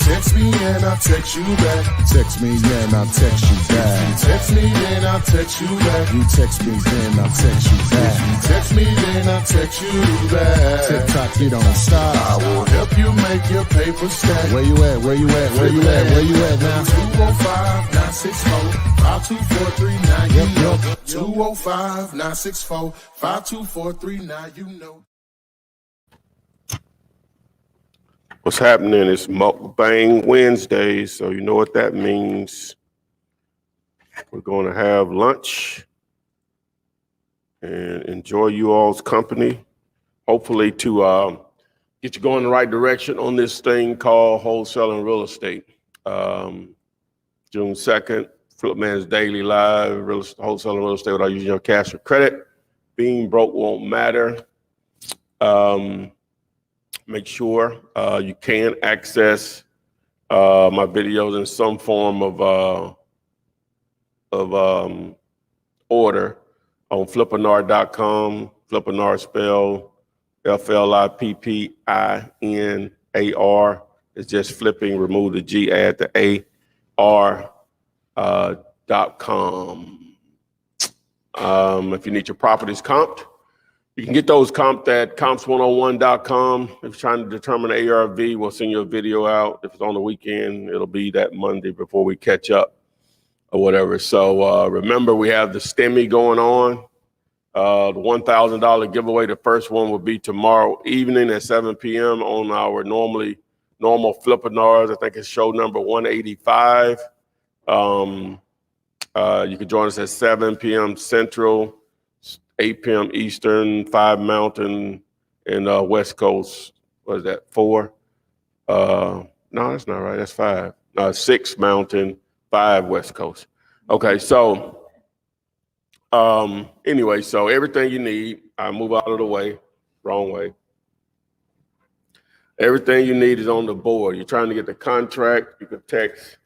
Text me and I'll text you back. Text me and I'll text you back. Text me then I'll text you back. You text me then I'll text you back. Text me then I'll text you back. TikTok, you don't stop. I will help you make your paper stack. Where you at? Where you at? Where you at? Where you at now? 205-964-5243. Yep. 205-964-5243. You know. What's happening is Mukbang Wednesday, so you know what that means. We're going to have lunch and enjoy you all's company, hopefully to get you going in the right direction on this thing called wholesaling real estate. June 2nd, Flipman's Daily Live, wholesaling real estate without using your cash or credit. Being broke won't matter. Make sure you can access my videos in some form of order on flippanar.com. Flippanar spelled Flippinar. It's just flipping, remove the G, add the AR.com. If you need your properties comped, you can get those comped at comps101.com. If you're trying to determine the ARV, we'll send you a video out. If it's on the weekend, it'll be that Monday before we catch up or whatever. So remember, we have the STEMI going on. The $1,000 giveaway. The first one will be tomorrow evening at 7 p.m. on our normal Flippanars. I think it's show number 185. You can join us at 7 p.m. Central, 8 p.m. Eastern, 5 Mountain, and West Coast. What is that, 4? No, that's not right. That's 5. 6 Mountain, 5 West Coast. Okay, so anyway, so everything you need, I move out of the way, wrong way. Everything you need is on the board. You're trying to get the contract, you can text,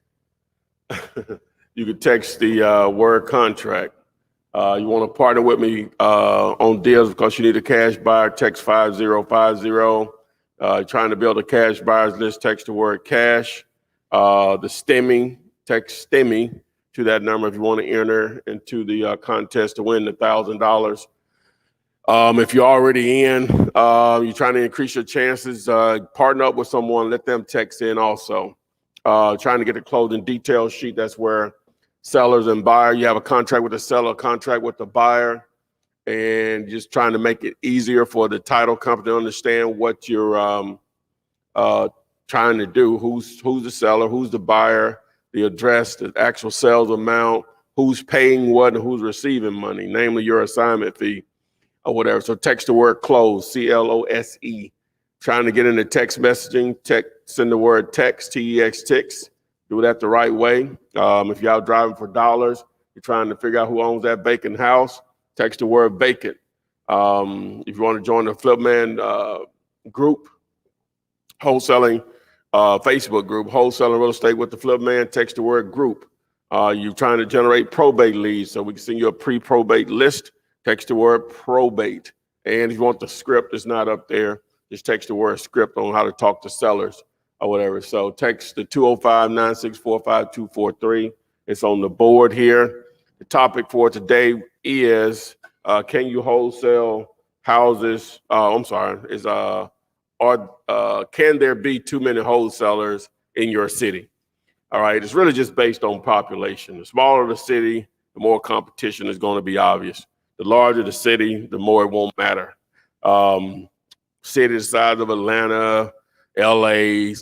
you can text the word contract. You want to partner with me on deals because you need a cash buyer, text 5050. Trying to build a cash buyers list, text the word cash. The STEMI, text STEMI to that number if you want to enter into the contest to win the $1,000. If you're already in, you're trying to increase your chances, partner up with someone, let them text in also. Trying to get a closing detail sheet, that's where sellers and buyer, you have a contract with the seller, a contract with the buyer, and just trying to make it easier for the title company to understand what you're trying to do. Who's the seller, who's the buyer, the address, the actual sales amount, who's paying what, and who's receiving money, namely your assignment fee or whatever. So text the word close, CLOSE. Trying to get into text messaging, send the word text, TEX, text. Do that the right way. If you're out driving for dollars, you're trying to figure out who owns that vacant house, text the word vacant. If you want to join the Flipman group, wholesaling Facebook group, wholesaling real estate with the Flipman, text the word group. You're trying to generate probate leads, so we can send you a pre-probate list, text the word probate. And if you want the script, it's not up there. Just text the word script on how to talk to sellers or whatever. So text the 205-964-5243. It's on the board here. The topic for today is, can you wholesale houses? Can there be too many wholesalers in your city? All right, it's really just based on population. The smaller the city, the more competition is going to be obvious. The larger the city, the more it won't matter. City the size of Atlanta, LA,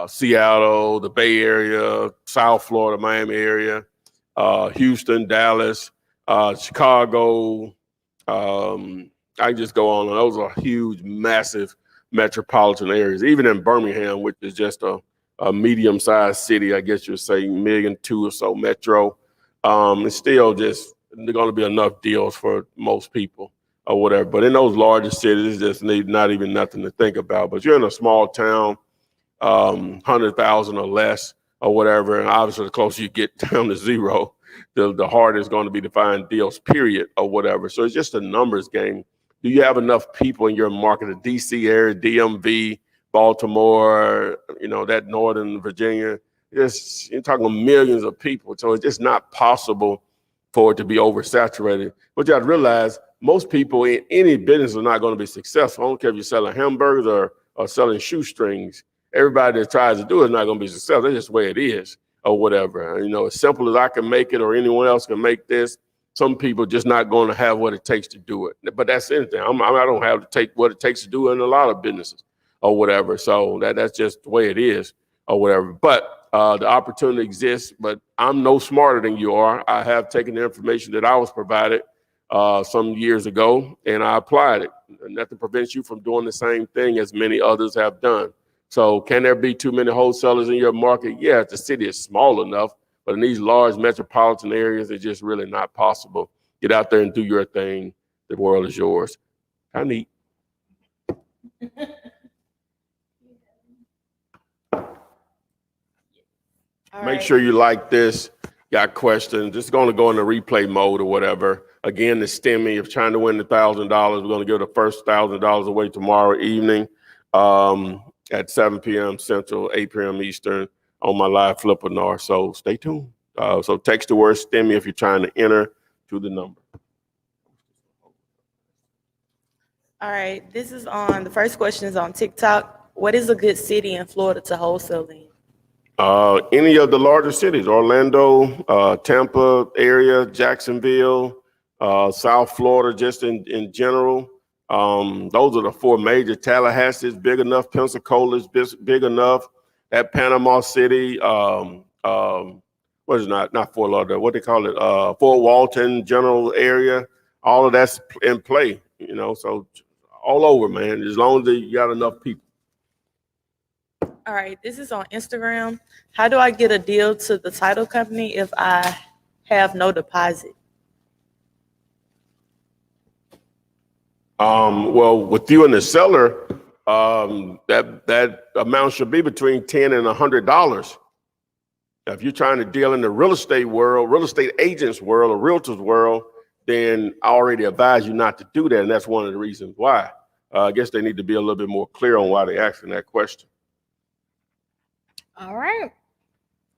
Seattle, the Bay Area, South Florida, Miami area, Houston, Dallas, Chicago. I can just go on. Those are huge, massive metropolitan areas. Even in Birmingham, which is just a medium-sized city, I guess you'd say 1.2 million or so metro. It's still just going to be enough deals for most people or whatever. But in those larger cities, just need not even nothing to think about. But you're in a small town, 100,000 or less or whatever, and obviously the closer you get down to zero, the harder it's going to be to find deals, period, or whatever. So it's just a numbers game do you have enough people in your market, the DC area, DMV, Baltimore, that Northern Virginia? You're talking millions of people. So it's just not possible for it to be oversaturated. But you have to realize most people in any business are not going to be successful. I don't care if you're selling hamburgers or selling shoestrings. Everybody that tries to do it is not going to be successful. That's just the way it is or whatever. As simple as I can make it or anyone else can make this, some people just not going to have what it takes to do it. But that's anything. I don't have to take what it takes to do it in a lot of businesses or whatever. So that's just the way it is or whatever. But the opportunity exists, but I'm no smarter than you are. I have taken the information that I was provided some years ago, and I applied it. Nothing prevents you from doing the same thing as many others have done. So can there be too many wholesalers in your market? Yeah, if the city is small enough, but in these large metropolitan areas, it's just really not possible. Get out there and do your thing. The world is yours. How neat. Make sure you like this. Got questions? Just going to go into replay mode or whatever. Again, the STEMI, if trying to win the $1,000, we're going to give the first $1,000 away tomorrow evening at 7 p.m. Central, 8 p.m. Eastern on my live Flippenar. So stay tuned. So text the word STEMI if you're trying to enter to the number. All right, the first question is on TikTok. What is a good city in Florida to wholesale in? Any of the larger cities, Orlando, Tampa area, Jacksonville, South Florida, just in general. Those are the four major. Tallahassee's big enough. Pensacola's big enough. That Panama City, what is not Fort Lauderdale, what they call it, Fort Walton general area. All of that's in play, so all over, man, as long as you got enough people. All right, this is on Instagram. How do I get a deal to the title company if I have no deposit? Well, with you and the seller, that amount should be between $10 and $100. If you're trying to deal in the real estate world, real estate agents world, or realtors world, then I already advise you not to do that, and that's one of the reasons why. I guess they need to be a little bit more clear on why they're asking that question. All right.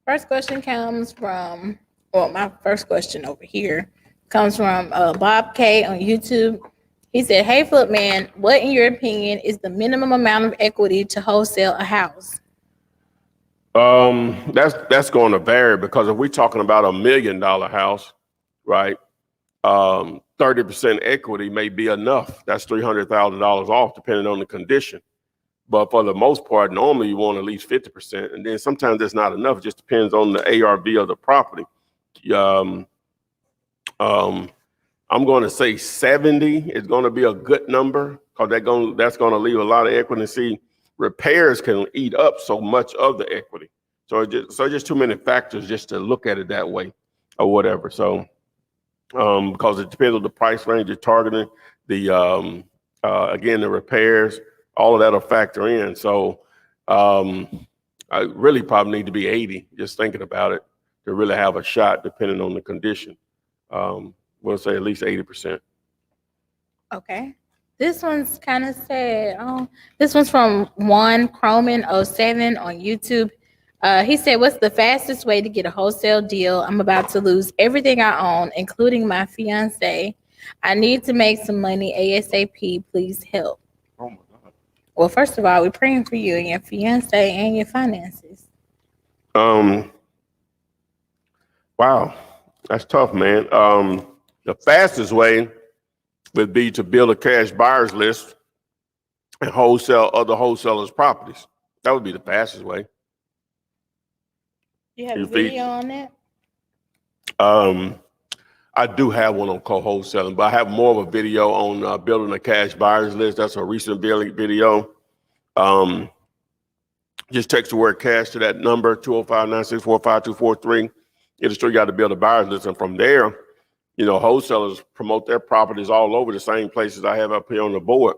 First question comes from, my first question over here comes from Bob K on YouTube. He said, "Hey, Flip Man, what in your opinion is the minimum amount of equity to wholesale a house?" That's going to vary, because if we're talking about $1 million house, right, 30% equity may be enough. That's $300,000 off, depending on the condition. But for the most part, normally you want at least 50%, and then sometimes that's not enough. It just depends on the ARV of the property. I'm going to say 70 is going to be a good number, because that's going to leave a lot of equity. See, repairs can eat up so much of the equity. So just too many factors just to look at it that way or whatever. So because it depends on the price range you're targeting, again, the repairs, all of that will factor in. So I really probably need to be 80, just thinking about it, to really have a shot, depending on the condition. We'll say at least 80%. Okay. This one's kind of sad. This one's from Juan Croman 07 on YouTube. He said, "What's the fastest way to get a wholesale deal? I'm about to lose everything I own, including my fiance. I need to make some money ASAP. Please help." Oh my God. Well, first of all, we're praying for you and your fiance and your finances. Wow, that's tough, man. The fastest way would be to build a cash buyers list and wholesale other wholesalers' properties. That would be the fastest way. You have a video on that? I do have one on co-wholesaling, but I have more of a video on building a cash buyers list. That's a recent video. Just text the word cash to that number, 205-964-5243. It'll show you how to build a buyers list. And from there, wholesalers promote their properties all over the same places I have up here on the board.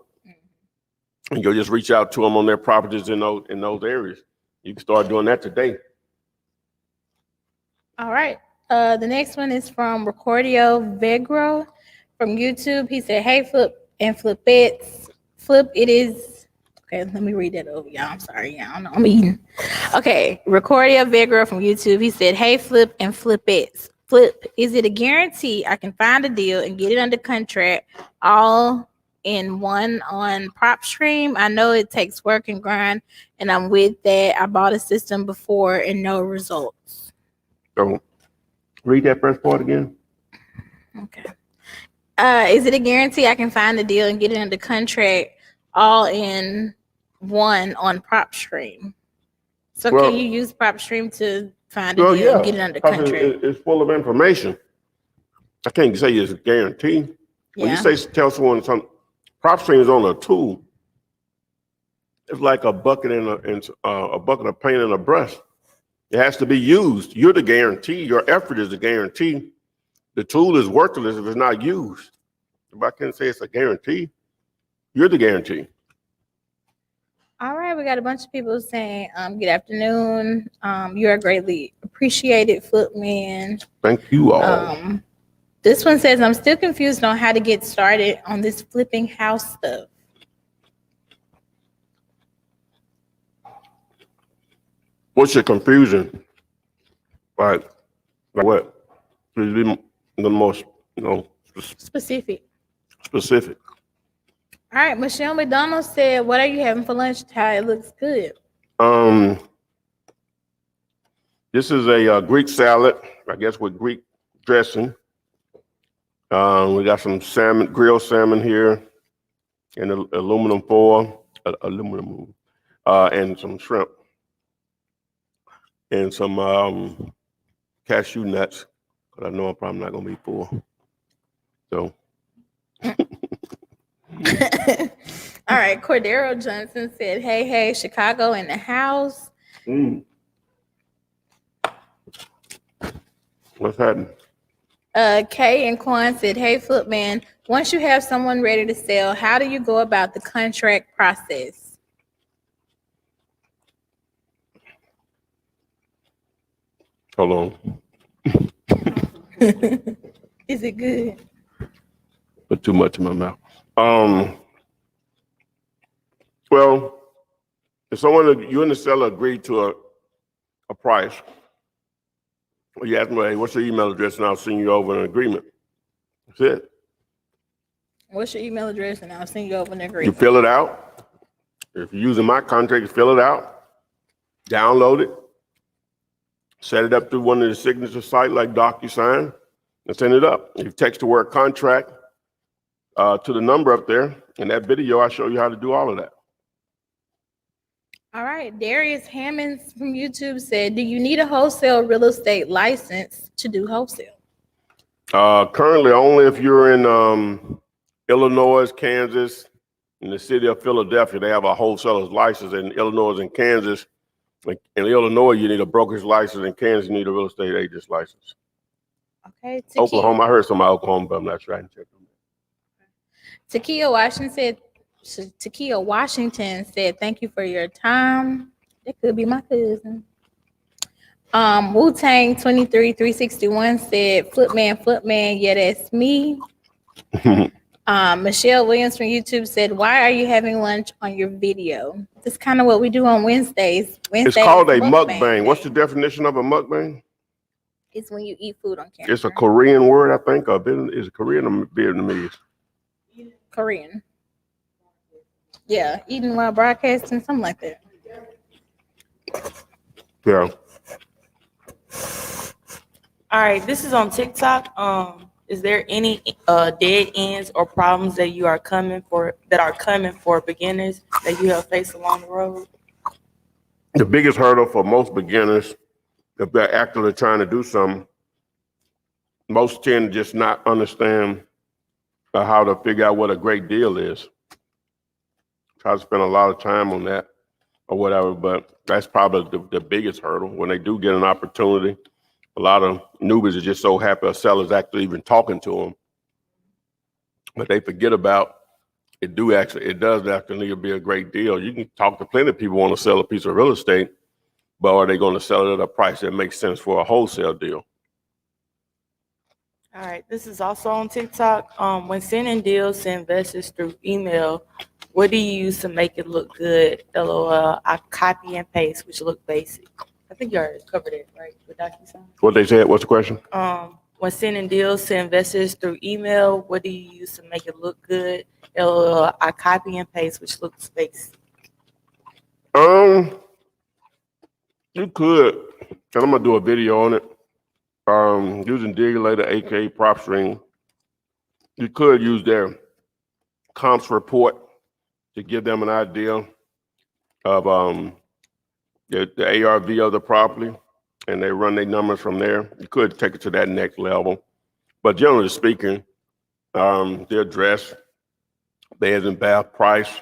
And you'll just reach out to them on their properties in those areas. You can start doing that today. All right. The next one is from Recordio Vegro from YouTube. He said, "Hey, Flip, and flippets. Flip it is. Okay, let me read that over, y'all. I'm sorry, y'all. I don't know. I'm eating. Okay, Recordia Vigor from YouTube. He said, "Hey, Flip and flippets. Flip, is it a guarantee I can find a deal and get it under contract all in one on PropStream? I know it takes work and grind, and I'm with that. I bought a system before and no results." So read that first part again. Okay. Is it a guarantee I can find a deal and get it under contract all in one on PropStream? So Well- can you use PropStream to find a Well, deal yeah, and get it under because contract? it's full of information. I can't say it's a guarantee. When you Yeah. say tell someone something, PropStream is on a tool. It's like a bucket and a bucket of paint and a brush. It has to be used. You're the guarantee. Your effort is the guarantee. The tool is worthless if it's not used. If I can't say it's a guarantee, you're the guarantee. All right, we got a bunch of people saying, good afternoon. You are greatly appreciated, Footman. Thank you all. This one says, I'm still confused on how to get started on this flipping house stuff. What's your confusion? Like what? Please be the most, Specific. specific. All right, Michelle McDonald said, what are you having for lunch, Ty? It looks good. This is a Greek salad, I guess with Greek dressing. We got some salmon, grilled salmon here, in aluminum foil, and some shrimp, and some cashew nuts, because I know I'm probably not gonna be full. So. All right, Cordero Johnson said, hey, Chicago in the house. What's happening? Kay and Quan said, hey, Footman, once you have someone ready to sell, how do you go about the contract process? Hold on. Is it good? Put too much in my mouth. Well, if you and the seller agree to a price, or you ask me, hey, what's your email address, and I'll send you over an agreement. That's it. What's your email address? And I'll send you over an You agreement. fill it out. If you're using my contract, you fill it out, download it, set it up through one of the signature sites like DocuSign, and send it up. You text the word contract to the number up there. In that video, I show you how to do all of that. All right, Darius Hammonds from YouTube said, do you need a wholesale real estate license to do wholesale? Currently, only if you're in Illinois, Kansas, in the city of Philadelphia, they have a wholesaler's license. In Illinois and Kansas, in Illinois, you need a broker's license. In Kansas, you need a real estate agent's license. Okay. Oklahoma, I heard some Oklahoma, but I'm not sure. I can check them. Takia Washington said, thank you for your time. That could be my cousin. Wu-Tang 23361 said, Footman, yeah, that's me. Michelle Williams from YouTube said, why are you having lunch on your video? That's kind of what we do on Wednesdays. It's called a mukbang. What's the definition of a mukbang? It's when you eat food on camera. It's a Korean word, I think. Is it Korean or Vietnamese? Korean. Yeah, eating while broadcasting, something like that. Yeah. All right, this is on TikTok. Is there any dead ends or problems that are coming for beginners that you have faced along the road? The biggest hurdle for most beginners, if they're actively trying to do something, most tend to just not understand how to figure out what a great deal is. Try to spend a lot of time on that or whatever, but that's probably the biggest hurdle. When they do get an opportunity, a lot of newbies are just so happy a seller's actually even talking to them, but they forget about it does actually be a great deal. You can talk to plenty of people who want to sell a piece of real estate, but are they going to sell it at a price that makes sense for a wholesale deal? All right, this is also on TikTok. When sending deals to investors through email, what do you use to make it look good? LOL. I copy and paste, which look basic. I think you already covered it, right? With DocuSign. What they said? What's the question? When sending deals to investors through email, what do you use to make it look good? LOL. I copy and paste, which looks basic. You could, and I'm gonna do a video on it. Using Digulator, aka PropStream, you could use their comps report to give them an idea of the ARV of the property, and they run their numbers from there. You could take it to that next level, but generally speaking, the address, beds and bath price,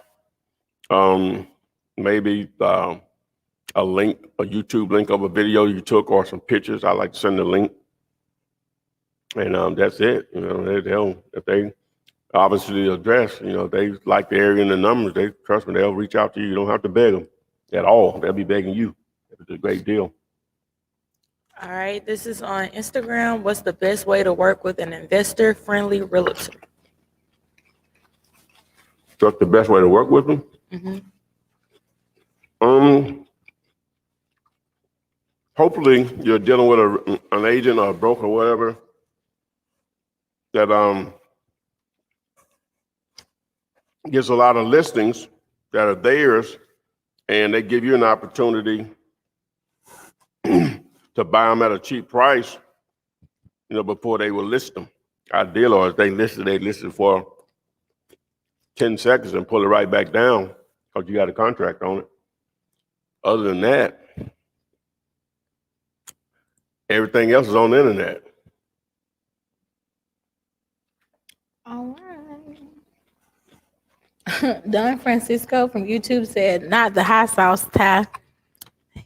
maybe a link, a YouTube link of a video you took or some pictures. I like to send the link, and that's it. You know, they'll if they obviously the address, you know, they like the area and the numbers. They trust me, they'll reach out to you. You don't have to beg them at all. They'll be begging you. It's a great deal. All right, this is on Instagram. What's the best way to work with an investor-friendly realtor? What's the best way to work with them? Hopefully you're dealing with an agent or a broker or whatever that gets a lot of listings that are theirs, and they give you an opportunity to buy them at a cheap price, you know, before they will list them. Ideal, or if they listed for 10 seconds and pull it right back down because you got a contract on it. Other than that, everything else is on the internet. All right. Don Francisco from YouTube said, not the hot sauce tie.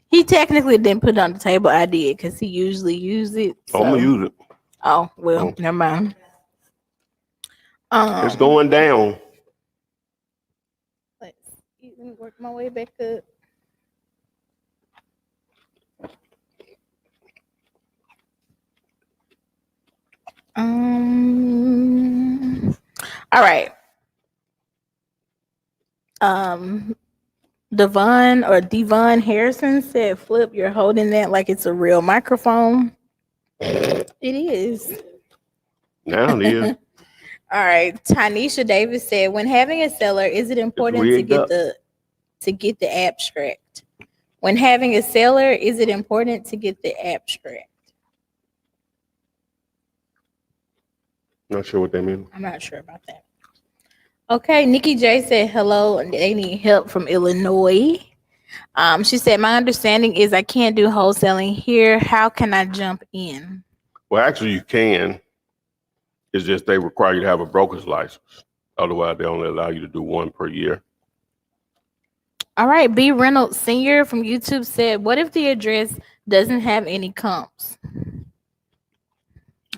He technically didn't put it on the table. I did because he usually uses it. So. I'm gonna use it. Oh, well, never mind. It's going down. Let me work my way back up. All right. Devon Harrison said, Flip, you're holding that like it's a real microphone. It is. Now it is. All right. Tanisha Davis said, when having a seller, is it important to get the abstract? When having a seller, is it important to get the abstract? Not sure what they mean. I'm not sure about that. Okay, Nikki J said hello, and they need help from Illinois. She said, my understanding is I can't do wholesaling here. How can I jump in? Well, actually, you can. It's just they require you to have a broker's license. Otherwise, they only allow you to do one per year. All right, B. Reynolds Sr. from YouTube said, what if the address doesn't have any comps?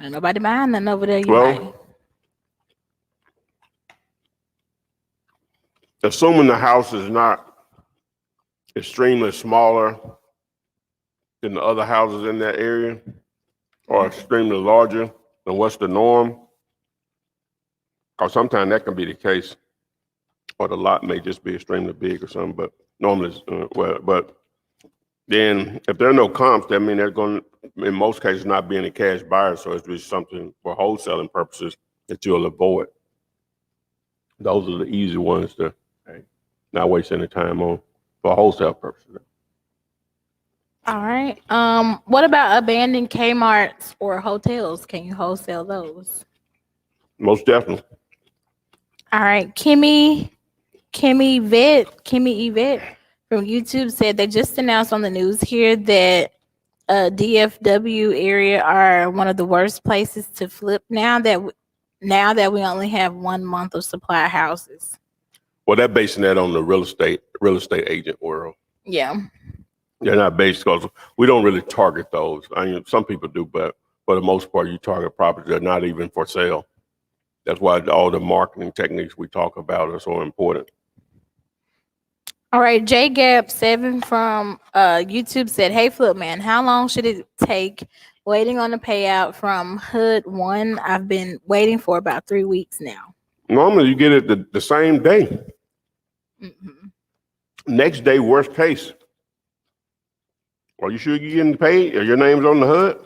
Ain't nobody buying nothing over there. Assuming the house is not extremely smaller than the other houses in that area or extremely larger than what's the norm, because sometimes that can be the case, or the lot may just be extremely big or something, but normally but then if there are no comps, that means they're going to, in most cases, not being a cash buyer, so it's just something for wholesaling purposes that you'll avoid. Those are the easy ones to not waste any time on for wholesale purposes. All right. What about abandoned Kmart's or hotels? Can you wholesale those? Most definitely. All right. Kimmy Yvette from YouTube said they just announced on the news here that DFW area are one of the worst places to flip now that we only have 1 month of supply houses. Well, they're basing that on the real estate agent world. Yeah. They're not based, because we don't really target those. I mean, some people do, but for the most part, you target properties that are not even for sale. That's why all the marketing techniques we talk about are so important. All right, JGap7 from YouTube said, "Hey Flipman, how long should it take waiting on the payout from Hood One? I've been waiting for about 3 weeks now." Normally, you get it the same day. Hmm. Next day, worst case. Are you sure you're getting paid? Or your name's on the hood?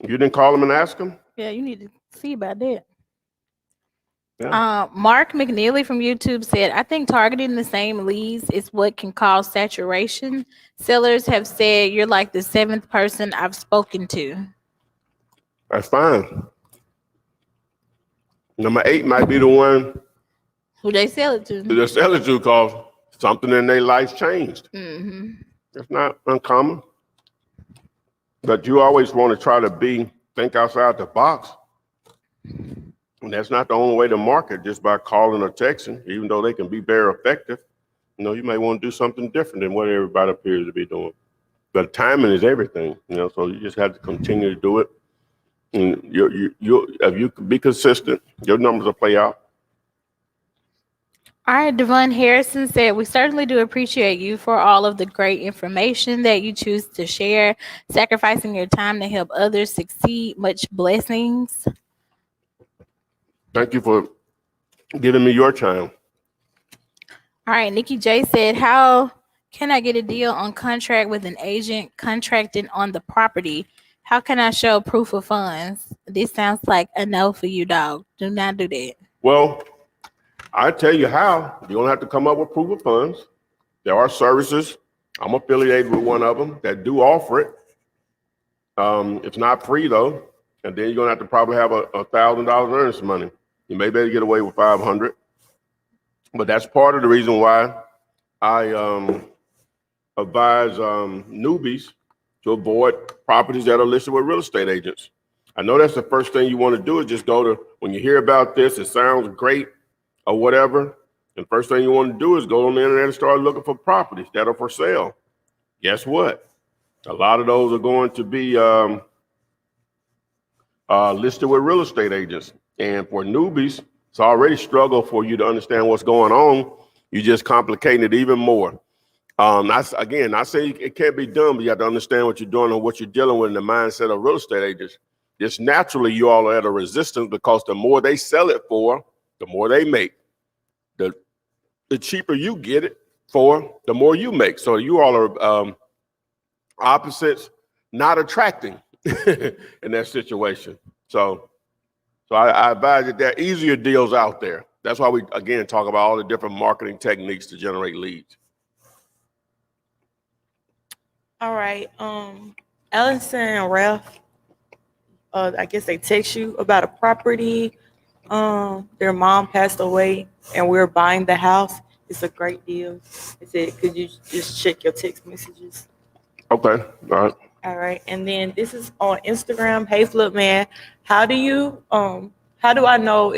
You didn't call them and ask them? Yeah, you need to see about that. Yeah. Mark McNeely from YouTube said, "I think targeting the same leads is what can cause saturation. Sellers have said you're like the seventh person I've spoken to." That's fine. Number 8 might be the one Who they sell it to? the seller to cause something in their life changed. Hmm. It's not uncommon. But you always want to try to think outside the box. And that's not the only way to market, just by calling or texting, even though they can be very effective. You may want to do something different than what everybody appears to be doing. But timing is everything, so you just have to continue to do it. And if you be consistent, your numbers will play out. All right, Devon Harrison said, "We certainly do appreciate you for all of the great information that you choose to share, sacrificing your time to help others succeed. Much blessings." Thank you for giving me your time. All right, Nikki J said, "How can I get a deal on contract with an agent contracting on the property? How can I show proof of funds?" This sounds like a no for you, dog. Do not do that. Well, I tell you how. You don't have to come up with proof of funds. There are services. I'm affiliated with one of them that do offer it. It's not free though, and then you're gonna have to probably have $1,000 earnest money. You may be able to get away with $500, but that's part of the reason why I advise newbies to avoid properties that are listed with real estate agents. I know that's the first thing you want to do is just go to, when you hear about this, it sounds great or whatever, and first thing you want to do is go on the internet and start looking for properties that are for sale. Guess what? A lot of those are going to be listed with real estate agents. And for newbies, it's already struggle for you to understand what's going on. You just complicating it even more. I say it can't be done, but you have to understand what you're doing and what you're dealing with in the mindset of real estate agents. Just naturally, you all are at a resistance because the more they sell it for, the more they make. The cheaper you get it for, the more you make. So you all are opposites, not attracting in that situation. So I advise that there are easier deals out there. That's why we, again, talk about all the different marketing techniques to generate leads. All right. Allison and Ralph, I guess they text you about a property. Their mom passed away and we're buying the house. It's a great deal. They said, could you just check your text messages? Okay. All right. All right. And then this is on Instagram. Hey Flipman, how do I know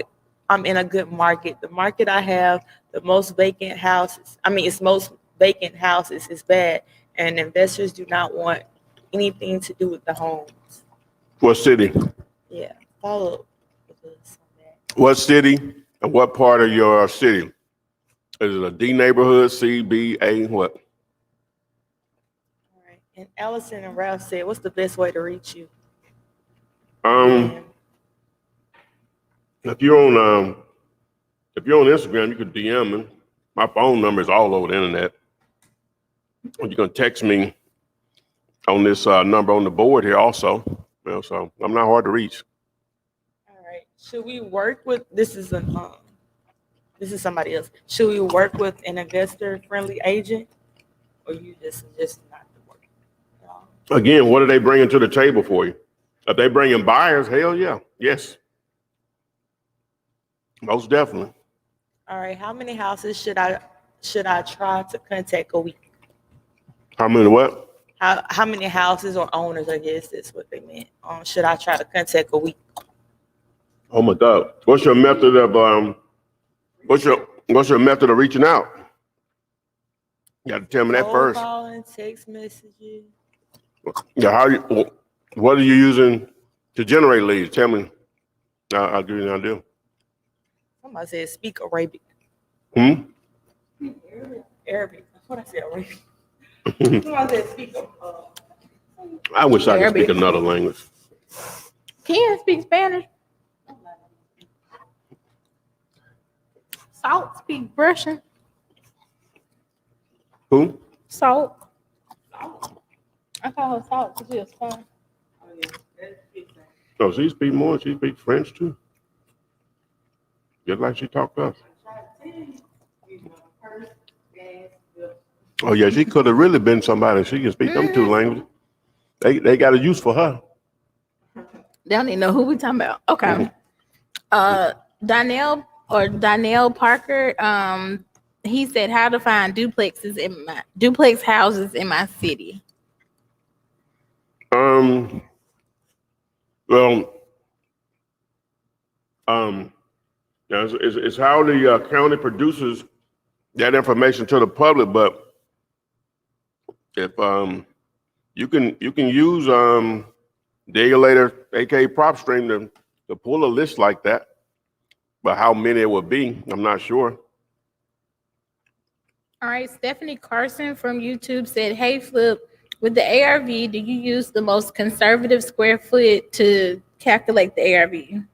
I'm in a good market? The market I have, the most vacant houses. It's most vacant houses is bad, and investors do not want anything to do with the homes. What city? Yeah. Follow up with us on that. What city and what part of your city? Is it a D neighborhood, C, B, A, what? All right. And Allison and Ralph said, what's the best way to reach you? If you're on Instagram, you can DM me. My phone number is all over the internet. And you can text me on this number on the board here also. So I'm not hard to reach. All right. Should we work with, this is somebody else. Should we work with an investor-friendly agent, or you just suggest not to work at all? Again, what are they bringing to the table for you? If they bring in buyers, hell yeah, yes. Most definitely. All right. How many houses should I try to contact a week? How many what? How many houses or owners, I guess that's what they meant. Should I try to contact a week? Oh my God. What's your method of reaching out? You got to tell me that first. Calling, text messages. Yeah, what are you using to generate leads? Tell me. I'll give you an idea. Somebody said speak Arabic. Arabic. That's what I said. Arabic. Somebody said speak of. I wish I could Arabic. speak another language. Can you speak Spanish? Salt speak Russian. Who? Salt. I call her Salt because she's salt. Oh yeah, that's big thing. No, she speaks more. She speaks French too. Just like she talked to us. Oh yeah, she could have really been somebody. She can speak them two languages. They got a use for her. They don't even know who we talking about. Okay. Donnell Parker, he said how to find duplex houses in my city. It's how the county produces that information to the public, but if you can use Regulator, aka PropStream, to pull a list like that, but how many it would be, I'm not sure. All right, Stephanie Carson from YouTube said, hey, Flip, with the ARV, do you use the most conservative square foot to calculate the ARV?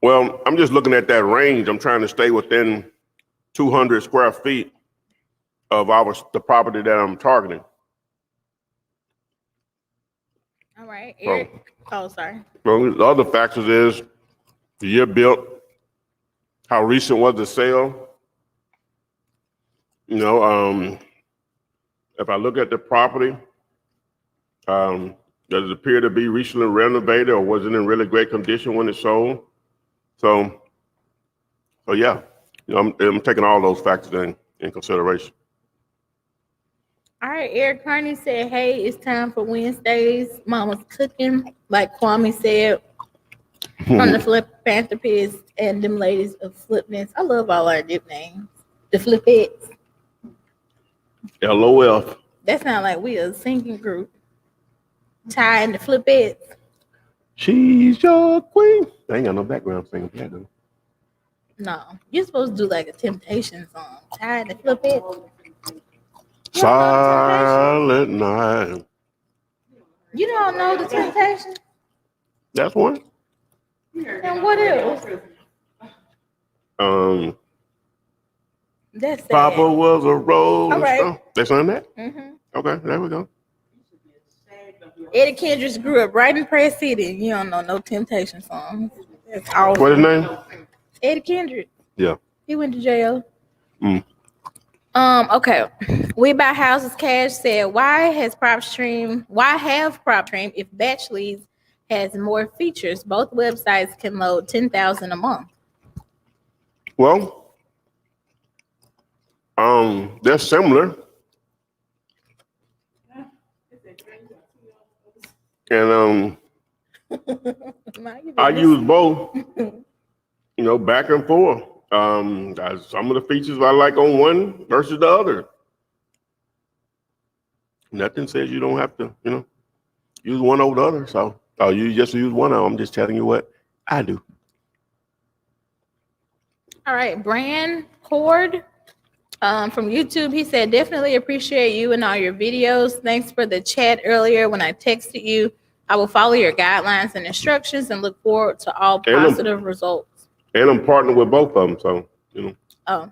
Well, I'm just looking at that range. I'm trying to stay within 200 square feet of the property that I'm targeting. All right, Eric. Oh, sorry. Well, the other factors is the year built, how recent was the sale. You know, if I look at the property, does it appear to be recently renovated or was it in really great condition when it sold? So yeah, you know, I'm taking all those factors in consideration. All right, Eric Carney said, hey, it's time for Wednesdays. Mama's cooking, like Kwame said, from the Flip Philanthropists and them ladies of Flipness. I love all our dip names. The Flipettes. LOL. That sounds like we a singing group. Ty and the Flipettes. She's your queen. I ain't got no background singing that though. No, you're supposed to do like a Temptation song. Ty and the Flipettes. Silent night. You don't know the Temptation? That's one. And what else? That's sad. Papa was a rolling All right. stone. They sung that? Mm-hmm. Okay, there we go. Eddie Kendricks grew up right in Press City. You don't know no Temptation songs. That's awesome. What's his name? Eddie Kendricks. Yeah. He went to jail. Mm. Okay. We Buy Houses Cash said, why have PropStream if Batch Leads has more features? Both websites can load 10,000 a month. Well, they're similar. And I use both, you know, back and forth. Some of the features I like on one versus the other. Nothing says you don't have to, you know, use one over the other. So you just use one of them. I'm just telling you what I do. All right, Brand Cord from YouTube, he said, definitely appreciate you and all your videos. Thanks for the chat earlier when I texted you. I will follow your guidelines and instructions and look forward to all positive results. And I'm partnered with both of them, so, you know. Oh,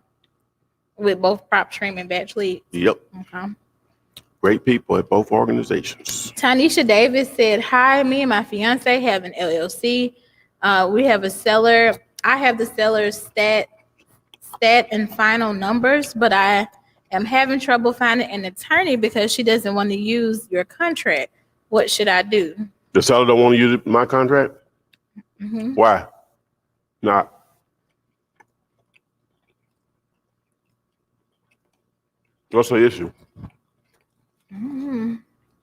with both PropStream and Batch Leads? Yep. Okay. Great people at both organizations. Tanisha Davis said, hi, me and my fiance have an LLC. We have a seller. I have the seller's stat and final numbers, but I am having trouble finding an attorney because she doesn't want to use your contract. What should I do? The seller don't want to use my contract? Mm-hmm. Why? Not. What's the issue? Mm-hmm.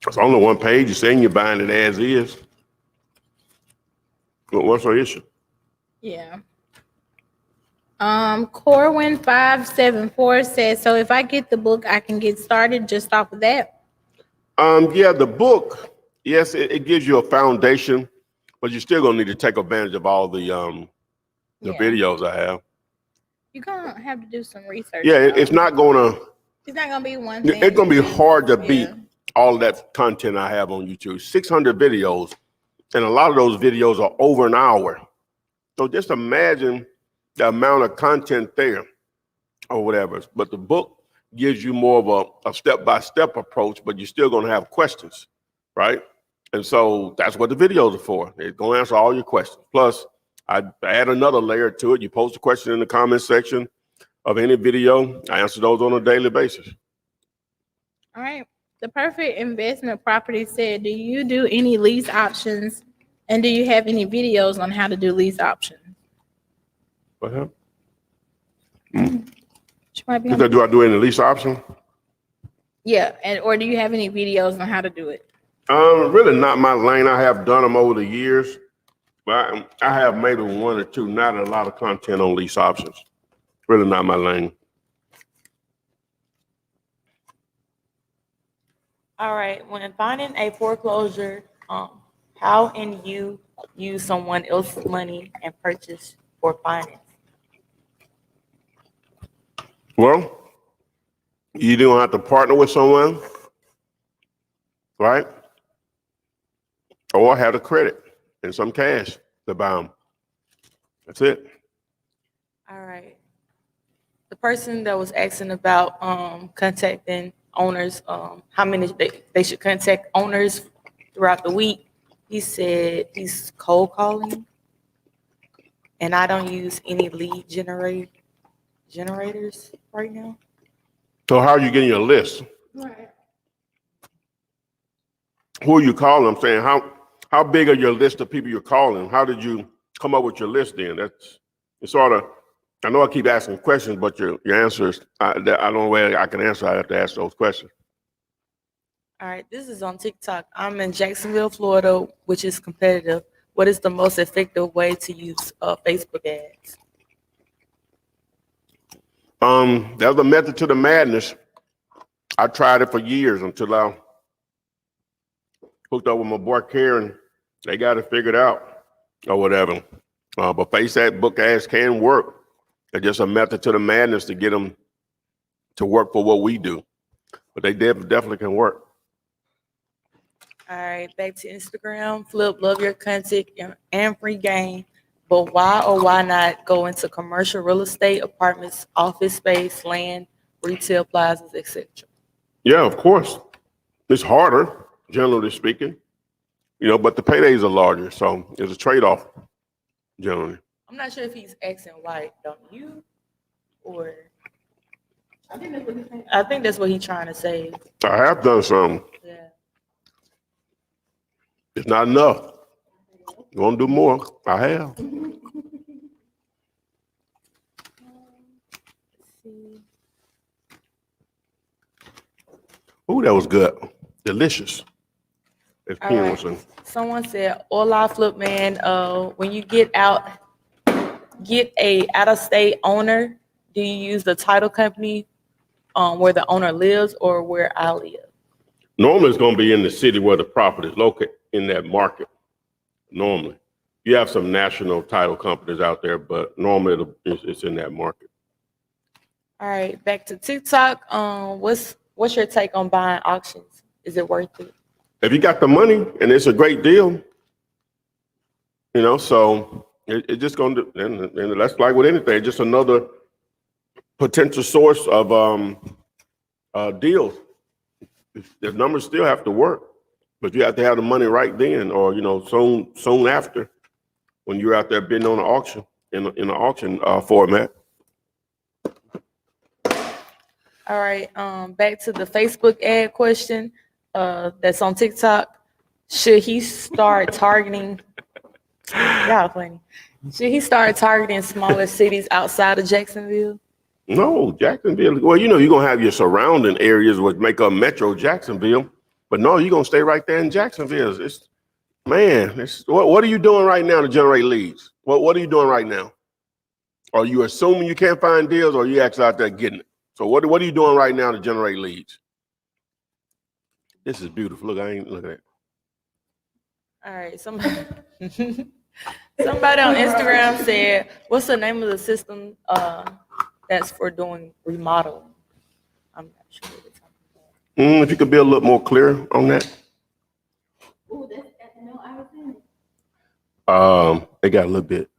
It's only one page. You're saying you're buying it as is. But what's the issue? Yeah. Corwin 574 says, so if I get the book, I can get started just off of that? Yeah, the book, yes, it gives you a foundation, but you're still gonna need to take advantage of all the videos I have. You're gonna have to do some research. Yeah, though. it's not gonna. It's not gonna be one thing. It's gonna be hard to Yeah. beat all of that content I have on YouTube. 600 videos, and a lot of those videos are over an hour. So just imagine the amount of content there, or whatever. But the book gives you more of a step-by-step approach, but you're still gonna have questions, right? And so that's what the videos are for. It's gonna answer all your questions. Plus, I add another layer to it. You post a question in the comment section of any video. I answer those on a daily basis. All right. The Perfect Investment Property said, do you do any lease options? And do you have any videos on how to do lease options? What happened? She might be You on- said, do I do any lease option? Yeah, and or do you have any videos on how to do it? Really not my lane. I have done them over the years, but I have maybe one or two, not a lot of content on lease options. Really not my lane. All right, when finding a foreclosure, how can you use someone else's money and purchase for finance? Well, you don't have to partner with someone, right? Or have the credit and some cash to buy them. That's it. All right. The person that was asking about contacting owners, how many they should contact owners throughout the week, he said he's cold calling, and I don't use any lead generators right now. So how are you getting your list? Right. Who are you calling? I'm saying, how big are your list of people you're calling? How did you come up with your list then? It's sort of, I know I keep asking questions, but your answers, I don't know where I can answer. I have to ask those questions. All right, this is on TikTok. I'm in Jacksonville, Florida, which is competitive. What is the most effective way to use Facebook ads? There's a method to the madness. I tried it for years until I hooked up with my boy Karen. They got it figured out or whatever. But Facebook ads can work. It's just a method to the madness to get them to work for what we do. But they definitely can work. All right, back to Instagram. Flip, love your content and free game. But why or why not go into commercial real estate, apartments, office space, land, retail plazas, etc.? Yeah, of course. It's harder, generally speaking, but the paydays are larger. So it's a trade-off, generally. I'm not sure if he's asking why don't you, or I think that's what he's trying to say. I have done some. Yeah. It's not enough. You want to do more? I have. Ooh, that was good. Delicious. As All Ken right. was saying. Someone said, "Hola, Flip Man. When you get a out-of-state owner, do you use the title company where the owner lives or where I live?" Normally, it's going to be in the city where the property is located, in that market. Normally. You have some national title companies out there, but normally it's in that market. All right, back to TikTok. What's your take on buying auctions? Is it worth it? If you got the money and it's a great deal, so it's just going to, and that's like with anything, just another potential source of deals. The numbers still have to work, but you have to have the money right then, or soon after, when you're out there bidding on an auction in an auction format. All right, back to the Facebook ad question that's on TikTok. Should he start targeting? Y'all funny. Should he start targeting smaller cities outside of Jacksonville? No, Jacksonville. Well, you're gonna have your surrounding areas which make up Metro Jacksonville, but no, you're gonna stay right there in Jacksonville. What are you doing right now to generate leads? What are you doing right now? Are you assuming you can't find deals, or are you actually out there getting it? So what are you doing right now to generate leads? This is beautiful. Look at it. All right, somebody on Instagram said, "What's the name of the system that's for doing remodeling. I'm not sure what it's talking about. If you could be a little more clear on that. Ooh, that's no, I was in It got a little bit.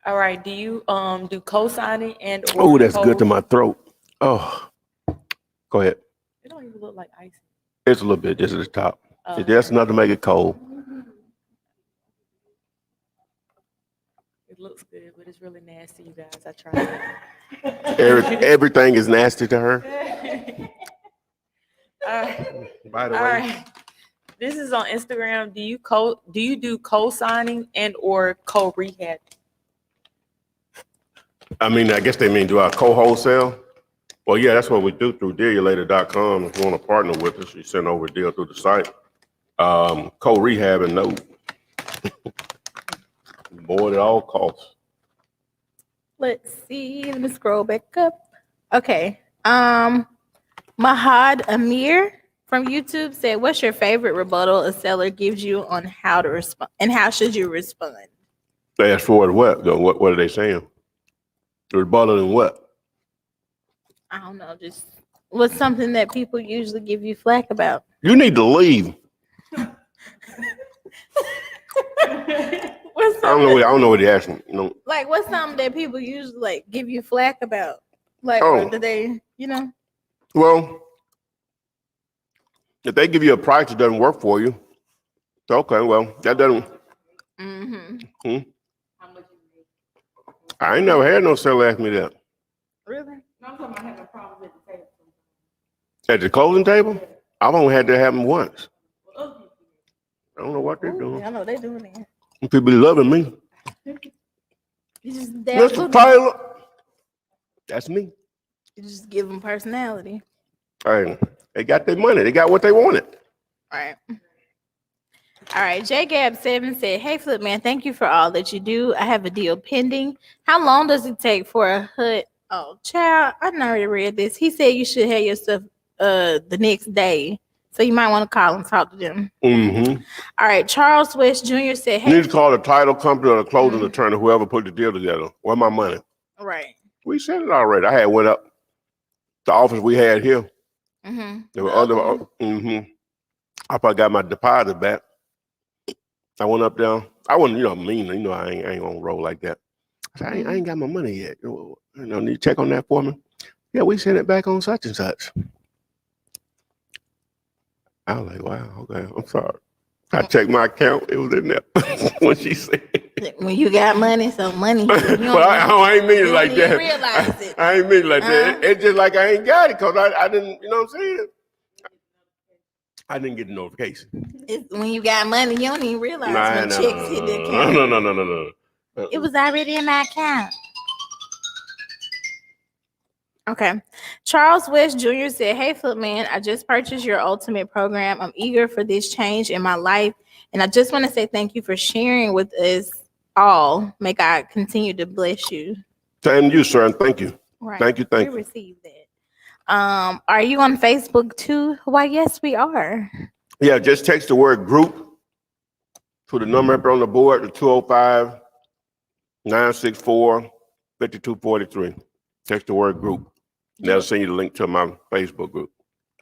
All right. Do you do co-signing and Oh, or that's good to my throat. Oh, go ahead. It don't even look like icing. It's a little bit just at the top. Oh, It's just enough to make it cold. it looks good, but it's really nasty, you guys. I tried it. Everything is nasty to her. All right. By the All way, right. This is on Instagram. Do you do co-signing and or co-rehab? I mean, I guess they mean do I co-wholesale? Well, yeah, that's what we do through dealulator.com. If you want to partner with us, you send over a deal through the site. Co-rehab and no. More at all costs. Let's see. Let me scroll back up. Okay. Mahad Amir from YouTube said, "What's your favorite rebuttal a seller gives you on how to respond and how should you respond?" They asked for what? What are they saying? The rebuttal and what? I don't know. Just what's something that people usually give you flack about? You need to leave. What's I don't know what they're asking. You know. like what's something that people usually like give you flack about? Like, Oh. or do they, you know? Well, if they give you a price that doesn't work for you, okay, well, that doesn't. Mm-hmm. I ain't never had no seller ask me that. Really? At the closing table? I've only had that happen once. I don't know what they're doing. I know they doing it. People be loving me. You just Mr. Taylor. That's me. You just give them personality. Hey, they got their money. They got what they wanted. All right. All right. JGab7 said, "Hey, Flip Man, thank you for all that you do. I have a deal pending. How long does it take for a HUD?" Oh, child, I already read this. He said you should have your stuff the next day. So you might want to call and talk to them. Mm-hmm. All right. Charles West Jr. said, You need "Hey." to call the title company or the closing attorney, whoever put the deal together. Where my money? Right. We said it already. I had went up the office we had here. Mm-hmm. There were other. I probably got my deposit back. I went up there. I wasn't, mean. I ain't gonna roll like that. I said, I ain't got my money yet. Need to check on that for me. Yeah, we sent it back on such and such. I was like, wow, okay, I'm sorry. I checked my account. It was in there when she said. When you got money, so money. But I ain't mean it like that. Realize it. I ain't mean it like that. It's just like I ain't got it because I didn't, you know what I'm saying? I didn't get the notification. It's when you got money, you don't even realize when checks hit the account. No. It was already in my account. Okay. Charles West Jr. said, "Hey, Flip Man, I just purchased your ultimate program. I'm eager for this change in my life. And I just want to say thank you for sharing with us all. May God continue to bless you." And you, sir, and thank you. Right. Thank you. We received that. Are you on Facebook too? Why, yes, we are. Yeah, just text the word group to the number up on the board, the 205-964-5243. Text the word group. And that'll send you the link to my Facebook group.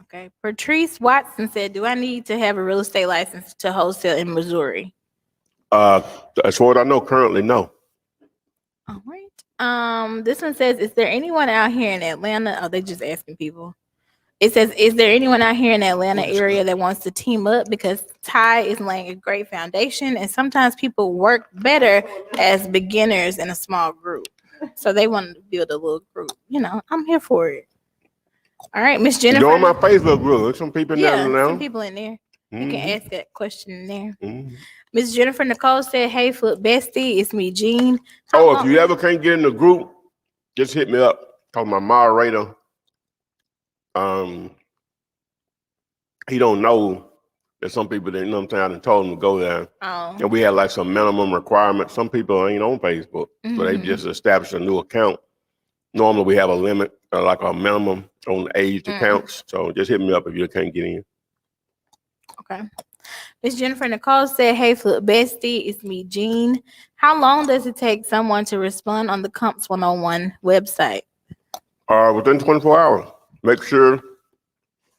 Okay. Patrice Watson said, "Do I need to have a real estate license to wholesale in Missouri?" As far as I know, currently, no. All right. This one says, "Is there anyone out here in Atlanta?" Oh, they just asking people. It says, "Is there anyone out here in the Atlanta area that wants to team up? Because Ty is laying a great foundation, and sometimes people work better as beginners in a small group. So they want to build a little group. I'm here for it." All right, Miss Jennifer. Join my Facebook group. There's some people in there Yeah, now. some people in there. You can ask that question in there. Mhm. Miss Jennifer Nicole said, "Hey, Flip Bestie, it's me, Jean." If you ever can't get in the group, just hit me up. Call my moderator. He don't know that some people that, I done told him to go there. Oh. And we had like some minimum requirements. Some people ain't on Facebook, so they Mhm. just established a new account. Normally we have a limit, like a minimum on aged accounts. So just hit me up if you can't get in. Okay. Miss Jennifer Nicole said, "Hey, Flip Bestie, it's me, Jean. How long does it take someone to respond on the Comps 101 website?" Within 24 hours. Make sure,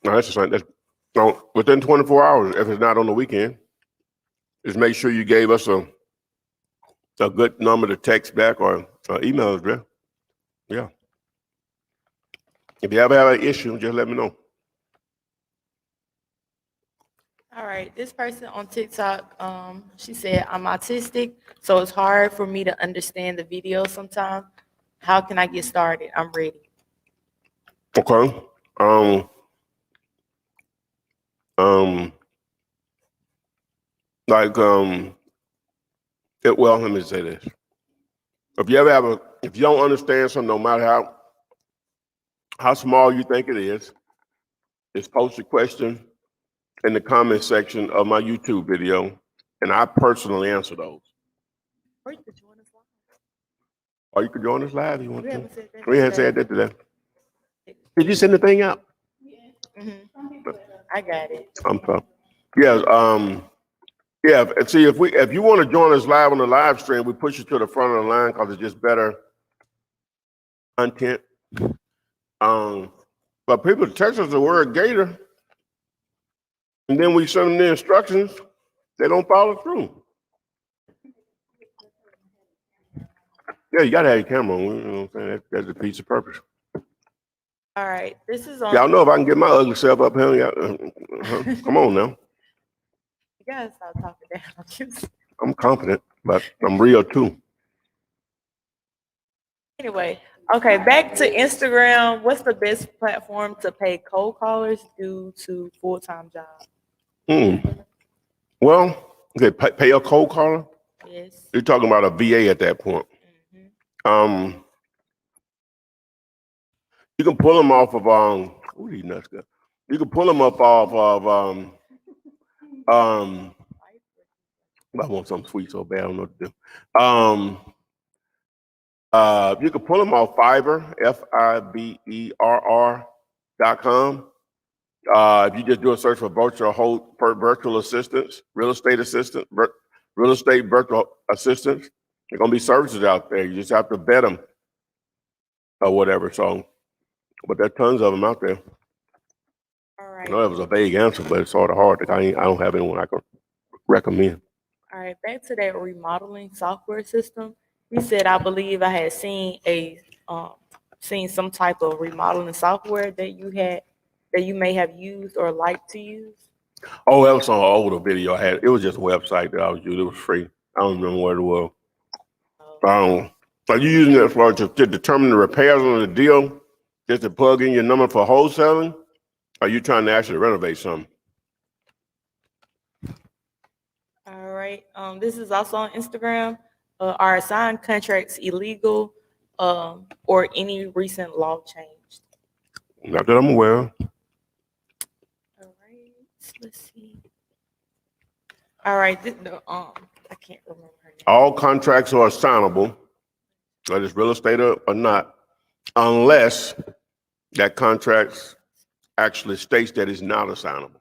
no, that's just like, no, within 24 hours, if it's not on the weekend, just make sure you gave us a good number to text back or email address. Yeah. If you ever have an issue, just let me know. All right, this person on TikTok, she said, I'm autistic, so it's hard for me to understand the video sometimes. How can I get started? I'm ready. Okay. Like, well, let me say this. If you ever if you don't understand something, no matter how small you think it is, just post a question in the comment section of my YouTube video, and I personally answer those. Or you could join us live. Or you can join us live if you want We to. haven't said that We haven't said that today. Did you send the thing out? I got it. I'm sorry. Yes. Yeah. And see, if you want to join us live on the live stream, we push you to the front of the line because it's just better content. But people text us the word gator, and then we send them the instructions. They don't follow through. Yeah, you gotta have your camera on. You know what I'm saying? That's the piece of purpose. All right, this is on. Y'all know if I can get my ugly self up here, come on now. You gotta stop talking down. I'm confident, but I'm real too. Anyway, okay, back to Instagram. What's the best platform to pay cold callers due to full-time job? Well, okay, pay a cold caller. Yes. You're talking about a VA at that point. You can pull them off of who these nuts got? You can pull them up off of I want something sweet so bad I don't know what to do. You can pull them off Fiverr, FIBERR.com. If you just do a search for virtual assistants, real estate assistant, real estate virtual assistants, there are gonna be services out there. You just have to vet them or whatever. So, but there are tons of them out there. All right. I know that was a vague answer, but it's sort of hard. I don't have anyone I can recommend. All right, back to that remodeling software system. You said I believe I had seen seen some type of remodeling software that you may have used or like to use. Oh, that was on an older video I had. It was just a website that I was using. It was free. I don't remember what it was. Are you using it to determine the repairs on the deal? Just to plug in your number for wholesaling? Or are you trying to actually renovate something? All right. This is also on Instagram. Are assigned contracts illegal or any recent law changed? Not that I'm aware of. All right. Let's see. All right. I can't remember her name. All contracts are assignable, whether it's real estate or not, unless that contract actually states that it's not assignable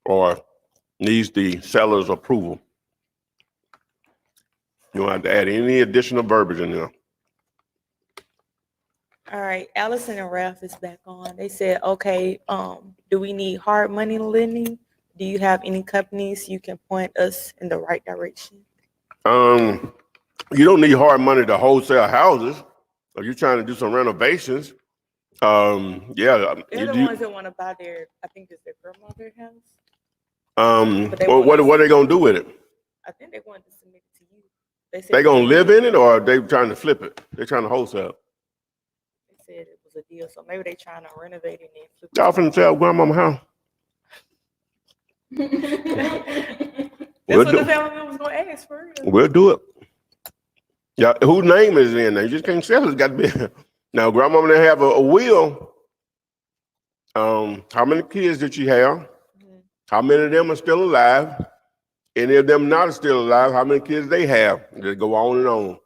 or needs the seller's approval. You don't have to add any additional verbiage in there. All right, Allison and Ralph is back on. They said, okay, do we need hard money lending? Do you have any companies you can point us in the right direction? You don't need hard money to wholesale houses. If you're trying to do some renovations, yeah. They're the ones that want to buy I think it's their grandmother's house. Well, what are they gonna do with it? I think they wanted to submit it to you. They said They gonna live in it, or are they trying to flip it? They're trying to wholesale. They said it was a deal, so maybe they're trying to renovate it and flip it. Y'all finna sell grandmama house? That's what the family member was gonna ask for. We'll do it. Yeah, whose name is in there? You just can't sell it. It's got to be. Now, grandmama didn't have a will. How many kids did she have? How many of them are still alive? Any of them not still alive? How many kids they have? Just go on and on.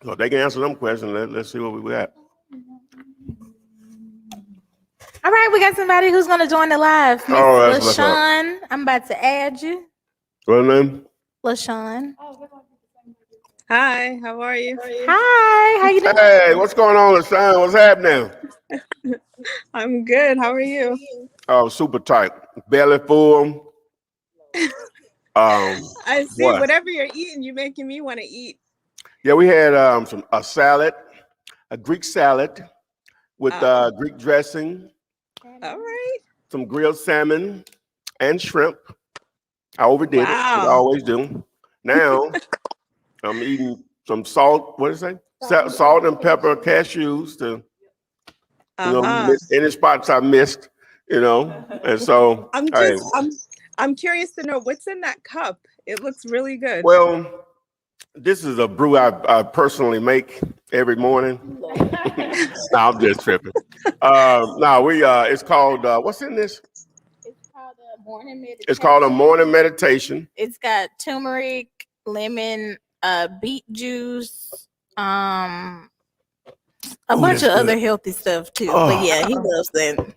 So if they can answer them questions, let's see what we got. All right, we got somebody who's gonna join the live. Miss All right, what's up? LaShawn, I'm about to add you. What name? LaShawn. Hi, how are you? Hi, how you doing? Hey, what's going on, LaShawn? What's happening? I'm good. How are you? Oh, super tight. Belly full. I see What? whatever you're eating, you're making me want to eat. Yeah, we had a salad, a Greek salad with Greek dressing, All right. some grilled salmon and shrimp. I overdid it, as I Wow. always do. Now I'm eating some salt. What is it? Salt and pepper cashews to any spots I missed, And so, hey, I'm curious to know what's in that cup. It looks really good. well, this is a brew I personally make every morning. No, I'm just tripping. It's called what's in this? It's called a morning meditation. It's called a morning meditation. It's got turmeric, lemon, beet juice, a bunch of other healthy stuff too. But yeah, he loves that.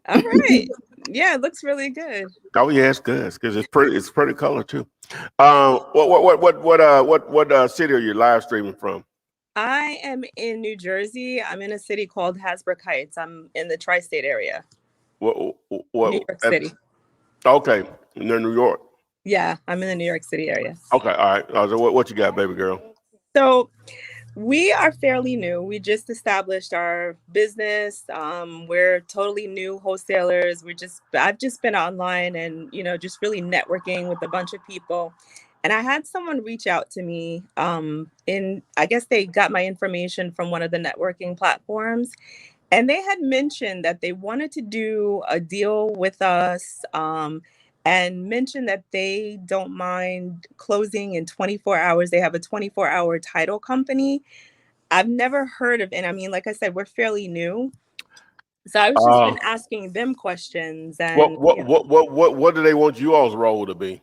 All right. Yeah, it looks really good. Oh yeah, it's good. It's good. It's pretty. It's pretty color too. What city are you live streaming from? I am in New Jersey. I'm in a city called Hasbrook Heights. I'm in the tri-state area. What? New York City. Okay, near New York. Yeah, I'm in the New York City area. Okay, all right. So what you got, baby girl? So we are fairly new. We just established our business. We're totally new wholesalers. I've just been online and, just really networking with a bunch of people. And I had someone reach out to me I guess they got my information from one of the networking platforms. And they had mentioned that they wanted to do a deal with us and mentioned that they don't mind closing in 24 hours. They have a 24-hour title company. I've never heard of it. I mean, like I said, we're fairly new. So I was just been asking them questions. And what do they want you all's role to be?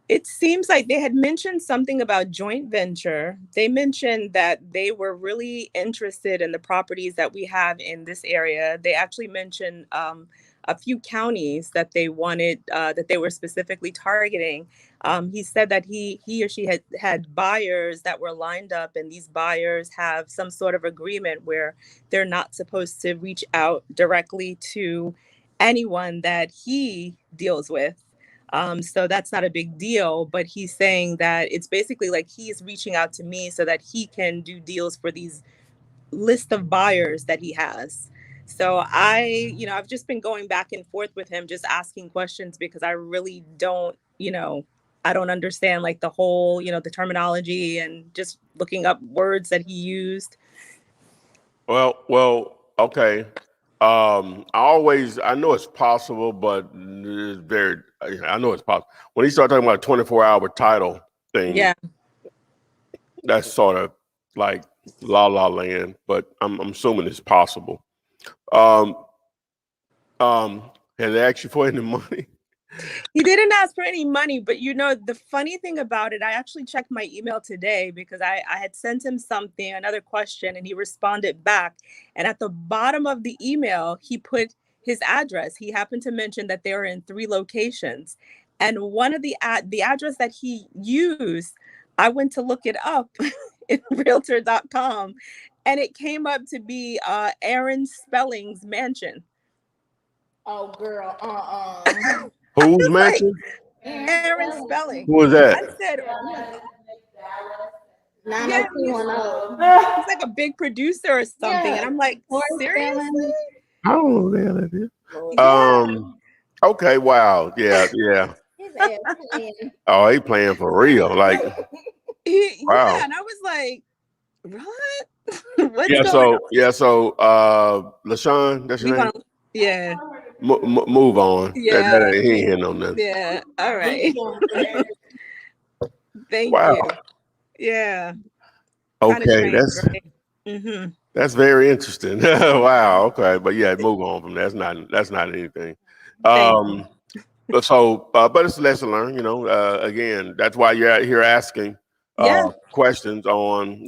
it seems like they had mentioned something about joint venture. They mentioned that they were really interested in the properties that we have in this area. They actually mentioned a few counties that they wanted, that they were specifically targeting. He said that he or she had buyers that were lined up, and these buyers have some sort of agreement where they're not supposed to reach out directly to anyone that he deals with. So that's not a big deal, but he's saying that it's basically like he's reaching out to me so that he can do deals for these list of buyers that he has. So I've just been going back and forth with him, just asking questions because I really don't, I don't understand like the whole, the terminology and just looking up words that he used. Well, okay. I know it's possible, but I know it's possible. When he started talking about 24-hour title thing, Yeah, that's sort of like la la land, but I'm assuming it's possible. Has they asked you for any money? he didn't ask for any money, but the funny thing about it, I actually checked my email today because I had sent him another question, and he responded back. And at the bottom of the email, he put his address. He happened to mention that they were in 3 locations. And one of the address that he used, I went to look it up in realtor.com, and it came up to be Aaron Spelling's mansion. Oh, girl, Who's mansion? Aaron Spelling. Who is that? I said, he's like a big producer or something. And I'm like, seriously? I don't know who the hell that is. Yeah. Okay, wow. Yeah. Oh, he playing for real. Like, wow. Yeah, and I was like, what? What's going on? So LaShawn, that's your name? Yeah. Move on. Yeah. He ain't hear no nothing. Yeah. All right. Thank Wow. you. Yeah. Okay, strange, right? That's very interesting. Wow. Okay, but yeah, move on from that. That's not anything. But it's a lesson learned. Again, that's why you're out here asking questions on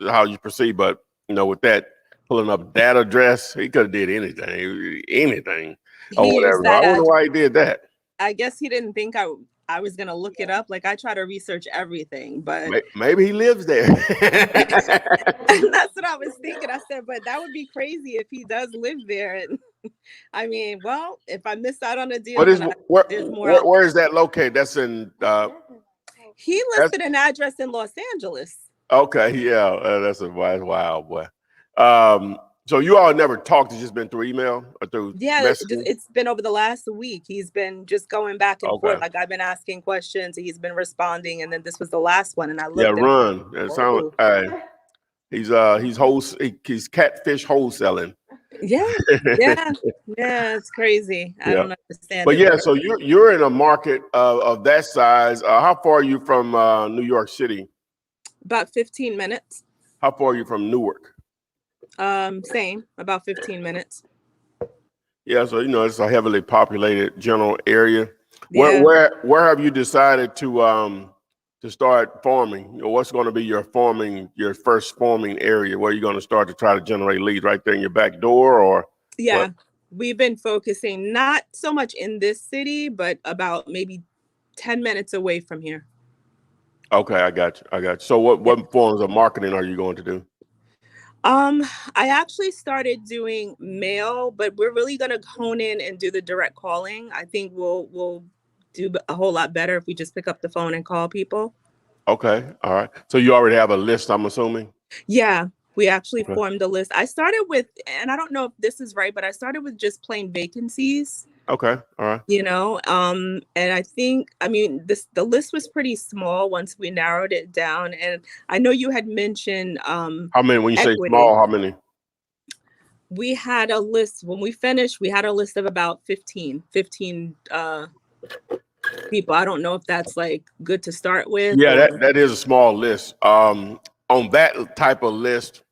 how you proceed. But with that, pulling up that address. He could have did anything or He used whatever. that I wonder address. why he did that. I guess he didn't think I was gonna look it up. Like I try to research everything, but Maybe he lives there. and that's what I was thinking. I said, but that would be crazy if he does live there. And I mean, well, if I miss out on a deal, there's more. Where is that located? That's in. He listed an address in Los Angeles. Okay, yeah, that's wild, boy. So you all never talked? It's just been through email or through messaging? It's been over the last week. He's been just going back and forth. Like I've been asking questions, he's been responding, and then this was the last one. And I looked. Run. It sounds. He's catfish wholesaling. Yeah, it's crazy. I don't understand. But yeah, so you're in a market of that size. How far are you from New York City? About 15 minutes. How far are you from Newark? Same, about 15 minutes. Yeah, so it's a heavily populated general area. Yeah. Where have you decided to start farming? What's going to be your first farming area? Where are you going to start to try to generate leads? Right there in your back door, or? Yeah, what? We've been focusing not so much in this city, but about maybe 10 minutes away from here. Okay, I got you. So what forms of marketing are you going to do? I actually started doing mail, but we're really going to hone in and do the direct calling. I think we'll do a whole lot better if we just pick up the phone and call people. Okay. All right. So you already have a list, I'm assuming? Yeah, we actually formed a list. I started with, and I don't know if this is right, but I started with just plain vacancies. Okay. All right. And I think, the list was pretty small once we narrowed it down. And I know you had mentioned how many, when you equity. say small, how many? We had a list when we finished. We had a list of about 15 people. I don't know if that's like good to start with. Yeah, that is a small list. On that type of list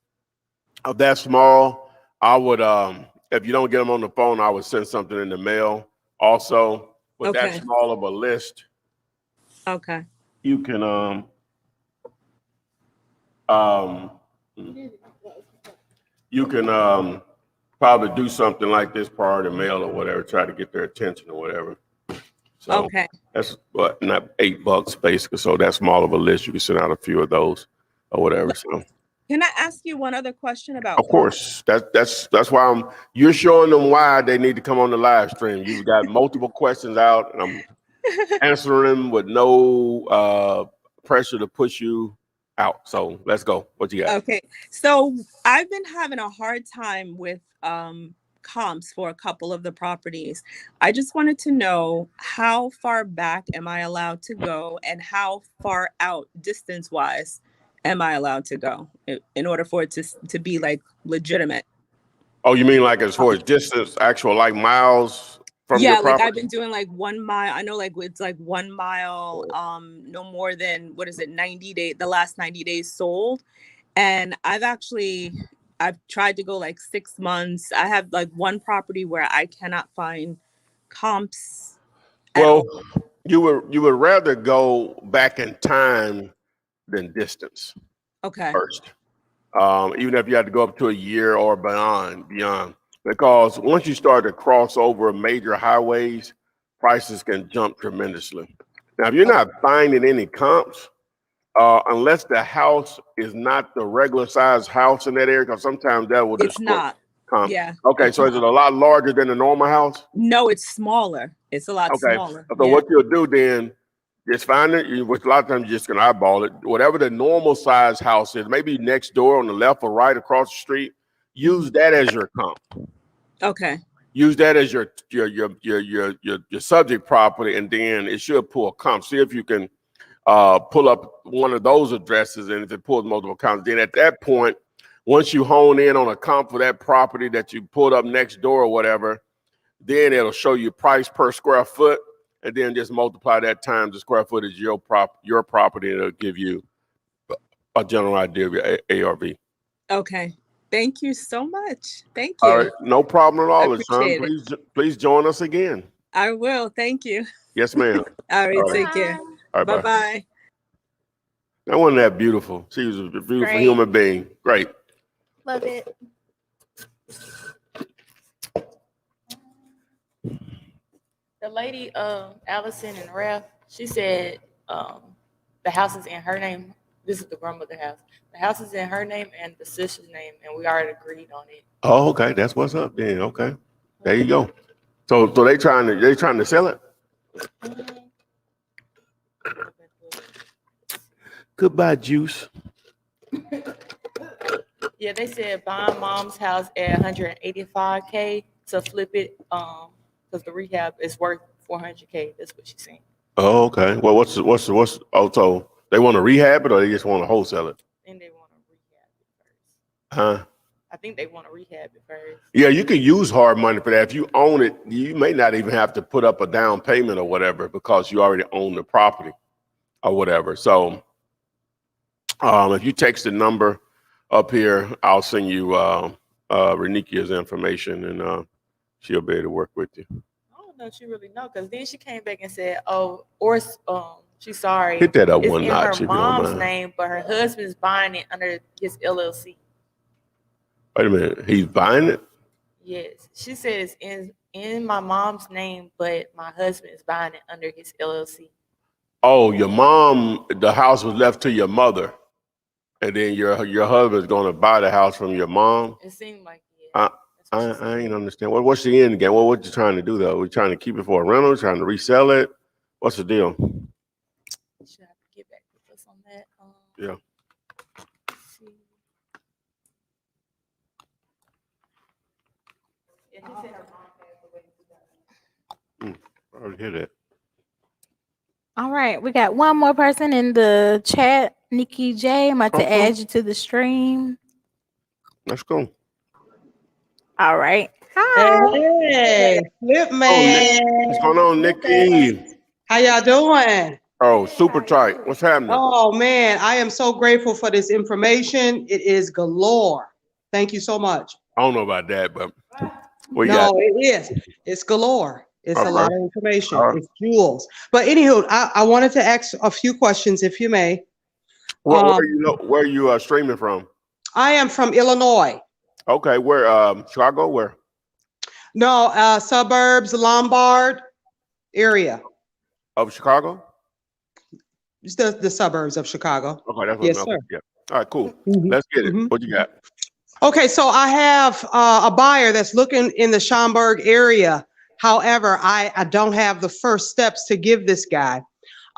of that small, I would if you don't get them on the phone, I would send something in the mail. Also, with that small of a list, you can probably do something like this prior to mail or whatever, try to get their attention or whatever. So that's not $8 basically. So that small of a list, you can send out a few of those or whatever. So can I ask you one other question about? Of course, that's why you're showing them why they need to come on the live stream. You've got multiple questions out, and I'm answering them with no pressure to push you out. So let's go. What you got? Okay, so I've been having a hard time with comps for a couple of the properties. I just wanted to know how far back am I allowed to go, and how far out distance-wise am I allowed to go in order for it to be like legitimate? Oh, you mean like as far as distance, actual like miles from your property? Like I've been doing like 1 mile. I know like it's like 1 mile, no more than 90 days, the last 90 days sold. And I've tried to go like 6 months. I have like one property where I cannot find comps. Well, you would rather go back in time than distance. Okay. First, even if you had to go up to a year or beyond, because once you start to cross over major highways, prices can jump tremendously. Now, if you're not finding any comps, unless the house is not the regular size house in that area, because sometimes that will It's not. Comp. Yeah. Okay, so is it a lot larger than a normal house? No, it's smaller. It's a lot smaller. So what you'll do then, just find it, which a lot of times you're just gonna eyeball it. Whatever the normal size house is, maybe next door on the left or right across the street, use that as your comp. Okay. Use that as your subject property, and then it should pull a comp. See if you can pull up one of those addresses, and if it pulls multiple comps, then at that point, once you hone in on a comp for that property that you pulled up next door or whatever, then it'll show you price per square foot, and then just multiply that times the square footage of your property, and it'll give you a general idea of your ARV. Okay. Thank you so much. Thank you. All right. No problem at all, Appreciate Please join us again. I will. Thank you. Yes, ma'am. All right. Take care. All right. Bye-bye. That wasn't that beautiful. She was a beautiful human being. Great. Love it. The lady, Allison and Ralph, she said the house is in her name. This is the grandmother house. The house is in her name and the sister's name, and we already agreed on it. Oh, okay. That's what's up then. Okay. There you go. So they trying to sell it? Goodbye, Juice. Yeah, they said buying mom's house at 185K to flip it, because the rehab is worth 400K. That's what she's saying. Oh, okay. Well, what's oh, so they want to rehab it or they just want to wholesale it? And they want to rehab it first. Huh? I think they want to rehab it first. Yeah, you can use hard money for that. If you own it, you may not even have to put up a down payment or whatever because you already own the property or whatever. So if you text the number up here, I'll send you Renikia's information and she'll be able to work with you. I don't know if she really know, because then she came back and said, "Oh, or she's sorry. Hit that up It's one in notch her if you don't mom's mind. name, but her husband's buying it under his LLC." Wait a minute, he's buying it? Yes, she said it's in my mom's name, but my husband is buying it under his LLC. Oh, your mom, the house was left to your mother, and then your husband's going to buy the house from your mom? It seemed like, yeah. I ain't understand. What's the end game? What you trying to do though? We trying to keep it for a rental? Trying to resell it? What's the deal? Should have to get back with us on that. Yeah. Let's see. Yeah, she said her mom passed away in 2000. I already hear that. All right, we got one more person in the chat. Nikki J, I'm about to Okay. add you to the stream. Let's go. All right. Hi. Hey, Flip Man. What's going on, Nikki? How y'all doing? Oh, super tight. What's happening? Oh man, I am so grateful for this information. It is galore. Thank you so much. I don't know about that, but we No, got. it is. It's galore. It's All a lot right. of information. All right. It's jewels. But anywho, I wanted to ask a few questions, if you may. Where you streaming from? I am from Illinois. Okay, where? Chicago? Where? No, suburbs, Lombard area. Of Chicago? It's the suburbs of Chicago. Okay, that's what. Yes, okay, sir. yeah. All right, cool. Mhm. Let's get it. Mhm. What you got? Okay, so I have a buyer that's looking in the Schaumburg area. However, I don't have the first steps to give this guy.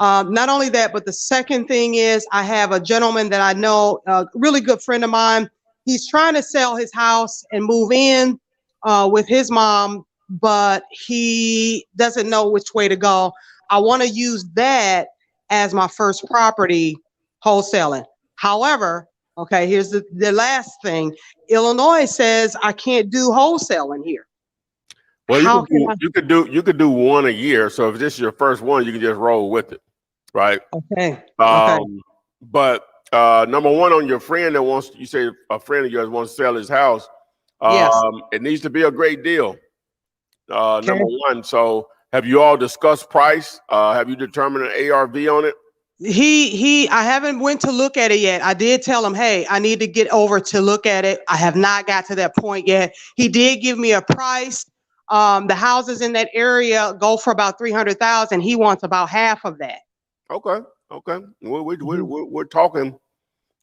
Not only that, but the second thing is I have a gentleman that I know, a really good friend of mine. He's trying to sell his house and move in with his mom, but he doesn't know which way to go. I want to use that as my first property wholesaling. However, okay, here's the last thing. Illinois says I can't do wholesaling here. Well, How can I? you could do one a year. So if this is your first one, you can just roll with it, right? Okay. Okay. But number one, on your friend that wants, you say a friend of yours wants to sell his house. Yes. It needs to be a great deal. Okay. Number one. So have you all discussed price? Have you determined an ARV on it? I haven't went to look at it yet. I did tell him, hey, I need to get over to look at it. I have not got to that point yet. He did give me a price. The houses in that area go for about 300,000. He wants about half of that. Okay. We're talking.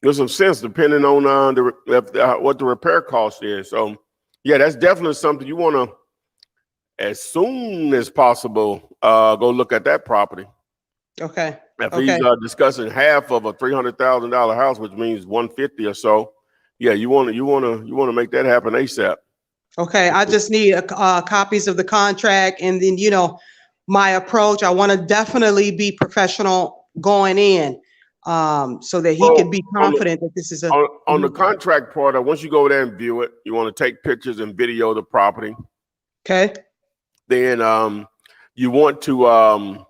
There's some sense depending on what the repair cost is. So yeah, that's definitely something you want to, as soon as possible, go look at that property. Okay. If Okay. he's discussing half of a $300,000 house, which means 150 or so, yeah, you want to make that happen ASAP. Okay. I just need copies of the contract, and then my approach. I want to definitely be professional going in, so that he Well, can be confident that this is a. On the contract part, once you go there and view it, you want to take pictures and video the property. Okay. Then you want to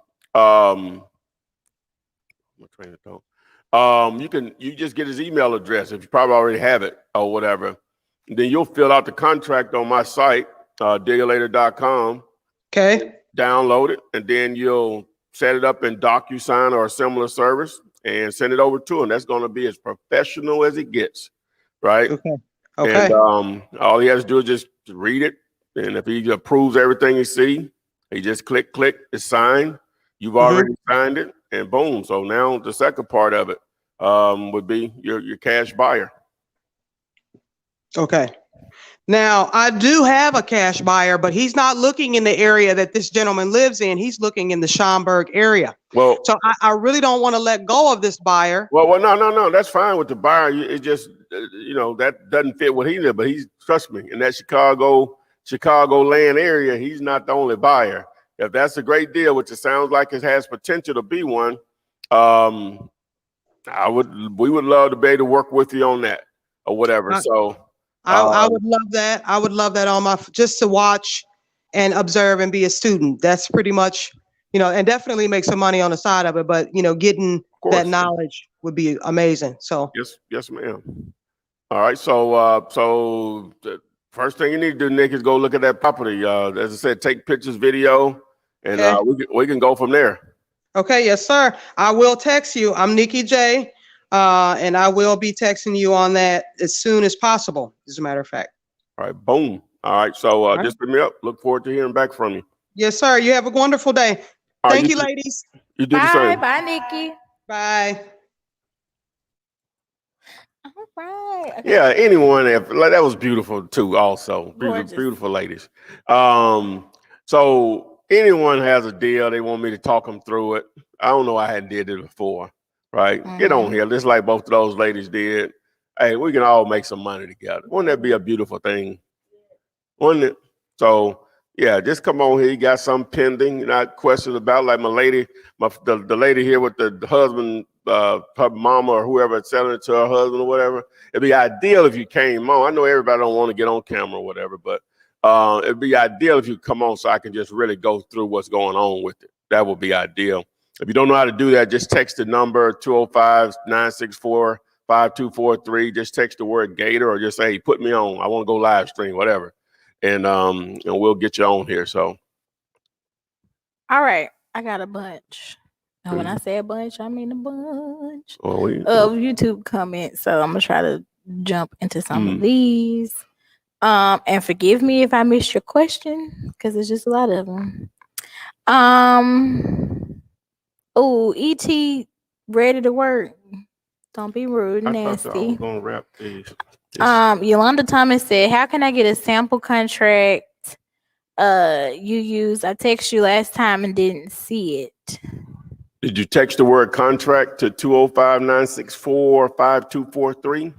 you just get his email address if you probably already have it or whatever. Then you'll fill out the contract on my site, diggerlater.com. Okay. Download it, and then you'll set it up in DocuSign or a similar service and send it over to him. That's going to be as professional as it gets, right? Okay. Okay. And all he has to do is just read it. And if he approves everything he see, he just click, it's signed. You've already signed it, and boom. So now the second part of it would be your cash buyer. Okay. Now, I do have a cash buyer, but he's not looking in the area that this gentleman lives in. He's looking in the Schaumburg area. Well, So I really don't want to let go of this buyer. well, no. That's fine with the buyer. It just, that doesn't fit what he did. But trust me, in that Chicago land area, he's not the only buyer. If that's a great deal, which it sounds like it has potential to be one, we would love to be able to work with you on that or whatever. I would love that. I would love that just to watch and observe and be a student. That's pretty much, and definitely make some money on the side of it. But, getting that knowledge would be amazing. So yes, ma'am. All right. So the first thing you need to do, Nick, is go look at that property. As I said, take pictures, video, and we can go from there. Okay. Yes, sir. I will text you. I'm Nikki J. And I will be texting you on that as soon as possible, as a matter of fact. All right, boom. All right, so just put me up. Look forward to hearing back from you. Yes, sir. You have a wonderful day. Thank you, ladies. You do the same. Bye, Nikki. Bye. All right. Okay. Yeah, anyone, that was beautiful too, also. Beautiful ladies. So anyone has a deal, they want me to talk them through it. I don't know, I hadn't did it before. Right? Get on here, just like both of those ladies did. Hey, we can all make some money together. Wouldn't that be a beautiful thing? Wouldn't it? So, yeah, just come on here. You got some pending, not questions about, like the lady here with the husband, her mama or whoever selling it to her husband or whatever. It'd be ideal if you came on. I know everybody don't want to get on camera or whatever, but it'd be ideal if you come on so I can just really go through what's going on with it. That would be ideal. If you don't know how to do that, just text the number 205-964-5243. Just text the word Gator or just say, hey, put me on. I want to go live stream, whatever. And we'll get you on here. So. All right. I got a bunch. And when I say a bunch, I mean a bunch of YouTube comments. So I'm going to try to jump into some of these. And forgive me if I missed your question because there's just a lot of them. Oh, E.T. ready to work. Don't be rude, nasty. I'm gonna wrap these. Yolanda Thomas said, how can I get a sample contract you used? I texted you last time and didn't see it. Did you text the word contract to 205-964-5243?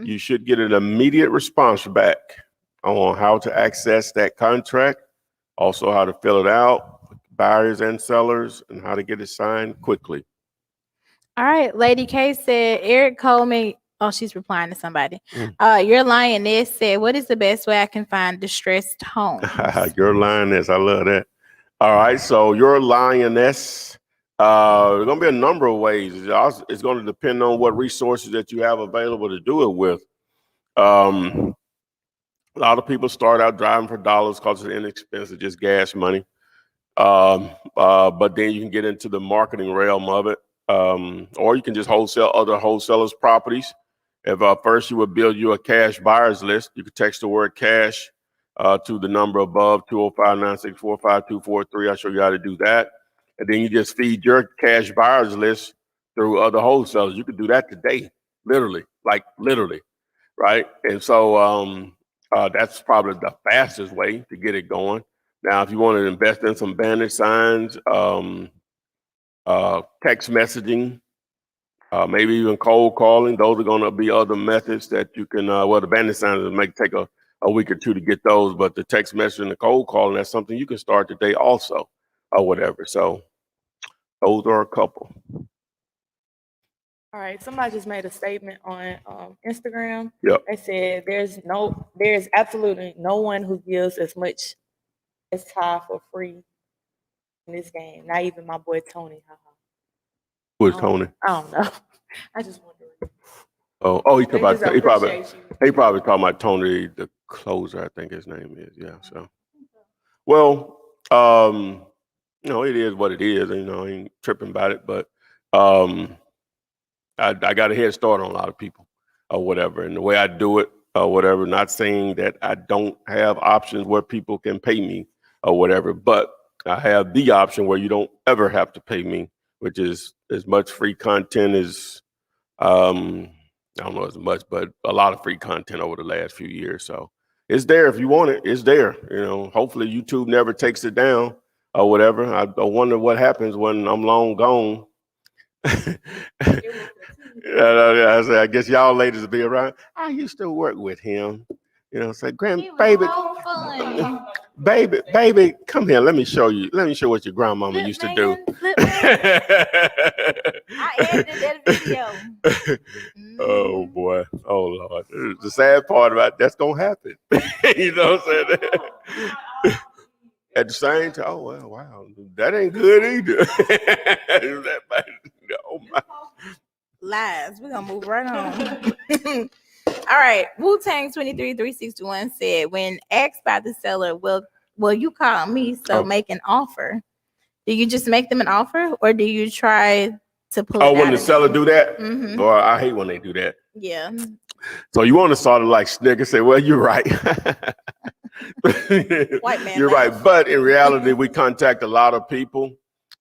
You should get an immediate response back on how to access that contract, also how to fill it out, buyers and sellers, and how to get it signed quickly. All right. Lady K said, Eric Coleman. Oh, she's replying to somebody. Your lioness said, what is the best way I can find distressed homes? Your lioness. I love that. All right. So your lioness, there's going to be a number of ways. It's going to depend on what resources that you have available to do it with. A lot of people start out driving for dollars because it's inexpensive, just gas money. But then you can get into the marketing realm of it, or you can just wholesale other wholesalers' properties. If first you would build you a cash buyers list, you could text the word cash to the number above 205-964-5243. I'll show you how to do that, and then you just feed your cash buyers list through other wholesalers. You could do that today, literally, right? And so that's probably the fastest way to get it going. Now, if you want to invest in some banner signs, text messaging, maybe even cold calling, those are going to be other methods that you can, the banner signs may take a week or two to get those, but the text messaging and the cold calling, that's something you can start today also, or whatever. So those are a couple. All right, somebody just made a statement on Instagram. Yep. They said there's absolutely no one who gives as much as Ty for free in this game. Not even my boy Tony. Who is Tony? I don't know. I just wonder. He probably talking about Tony, the closer, I think his name is. Yeah. So, well, it is what it is. I ain't tripping about it, but I got a head start on a lot of people or whatever. And the way I do it, or whatever. Not saying that I don't have options where people can pay me or whatever, but I have the option where you don't ever have to pay me, which is as much free content as, I don't know as much, but a lot of free content over the last few years. So it's there if you want it. It's there. Hopefully YouTube never takes it down or whatever. I wonder what happens when I'm long gone. I guess y'all ladies will be around. I used to work with him. Say, baby, baby, come here. Let me show you. Let me show what your grandmama used to do. I edited that video. Oh boy. Oh Lord. The sad part about that's gonna happen. You know what I'm saying? At the same time, oh well, wow, that ain't good either. Oh my. Lies. We're gonna move right on. All right. Wu-Tang 23361 said, when asked by the seller, will you call me make an offer? Do you just make them an offer, or do you try to pull it out when the of seller them? do that? Mhm. Boy, I hate when they do that. Yeah. So you want to sort of like snigger, say, well, you're right. White man You're laugh. right. But in reality, we contact a lot of people.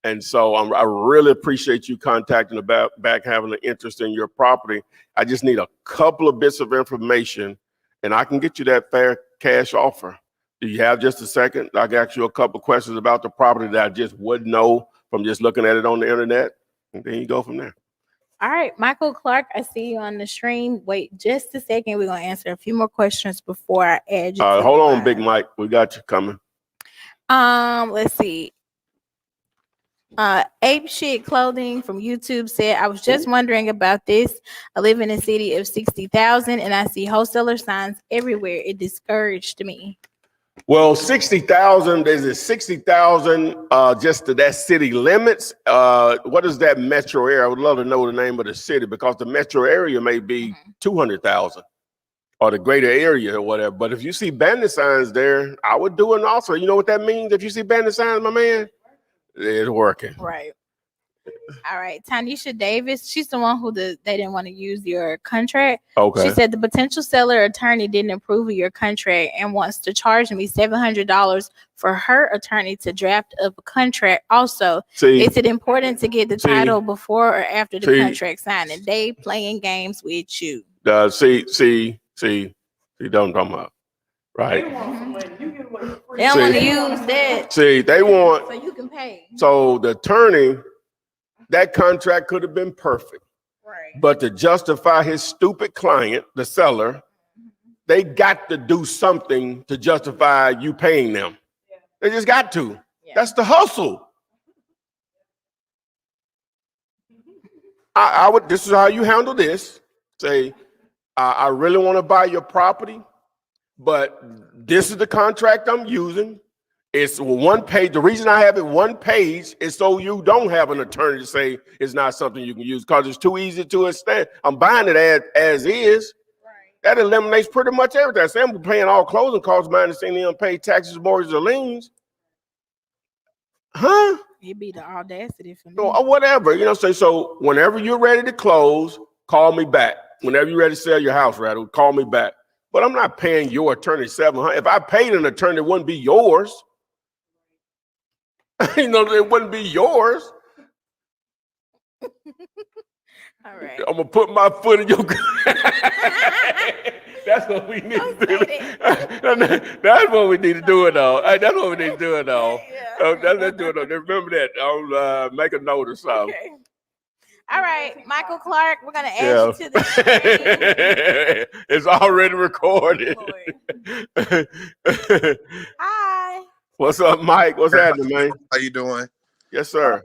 And so I really appreciate you contacting back, having an interest in your property. I just need a couple of bits of information, and I can get you that fair cash offer. Do you have just a second? I can ask you a couple of questions about the property that I just wouldn't know from just looking at it on the internet, and then you go from there. All right, Michael Clark, I see you on the stream. Wait just a second. We're going to answer a few more questions before I add you. Hold on, Big Mike. We got you coming. Let's see. Ape Shit Clothing from YouTube said, I was just wondering about this. I live in a city of 60,000 and I see wholesaler signs everywhere. It discouraged me. Well, 60,000, is it 60,000 just to that city limits? What is that metro area? I would love to know the name of the city, because the metro area may be 200,000 or the greater area or whatever. But if you see bandit signs there, I would do an offer. You know what that means? If you see bandit signs, my man, it's working. Right. All right. Tanisha Davis, she's the one who they didn't want to use your contract. Okay. She said the potential seller attorney didn't approve of your contract and wants to charge me $700 for her attorney to draft up a contract. Also, is it important to get the title before or after the contract signing? They playing games with you. See, don't talk about. Right. They don't want to use that. See, they want. So you can pay. So the attorney, that contract could have been perfect. Right. But to justify his stupid client, the seller, they got to do something to justify you paying them. Yeah. They just got to. Yeah. That's the hustle. I would. This is how you handle this. Say, I really want to buy your property, but this is the contract I'm using. It's one page. The reason I have it one page is so you don't have an attorney to say it's not something you can use, because it's too easy to understand. I'm buying it as is. Right. That eliminates pretty much everything. Say I'm paying all closing costs minus any unpaid taxes, mortgages, or liens. Huh? It'd be the audacity for me. Or whatever, so whenever you're ready to close, call me back. Whenever you're ready to sell your house, rather, call me back. But I'm not paying your attorney $700. If I paid an attorney, it wouldn't be yours. It wouldn't be yours. All right. I'm gonna put my foot in your. That's what we need to do. That's what we need to do it all. That's what we need to do it all. Yeah. Let's do it all. Remember that. I'll make a note or something. Okay. All right, Michael Clark, we're gonna add you to the stream. It's already recorded. Hi. What's up, Mike? What's happening, man? How you doing? Yes, sir.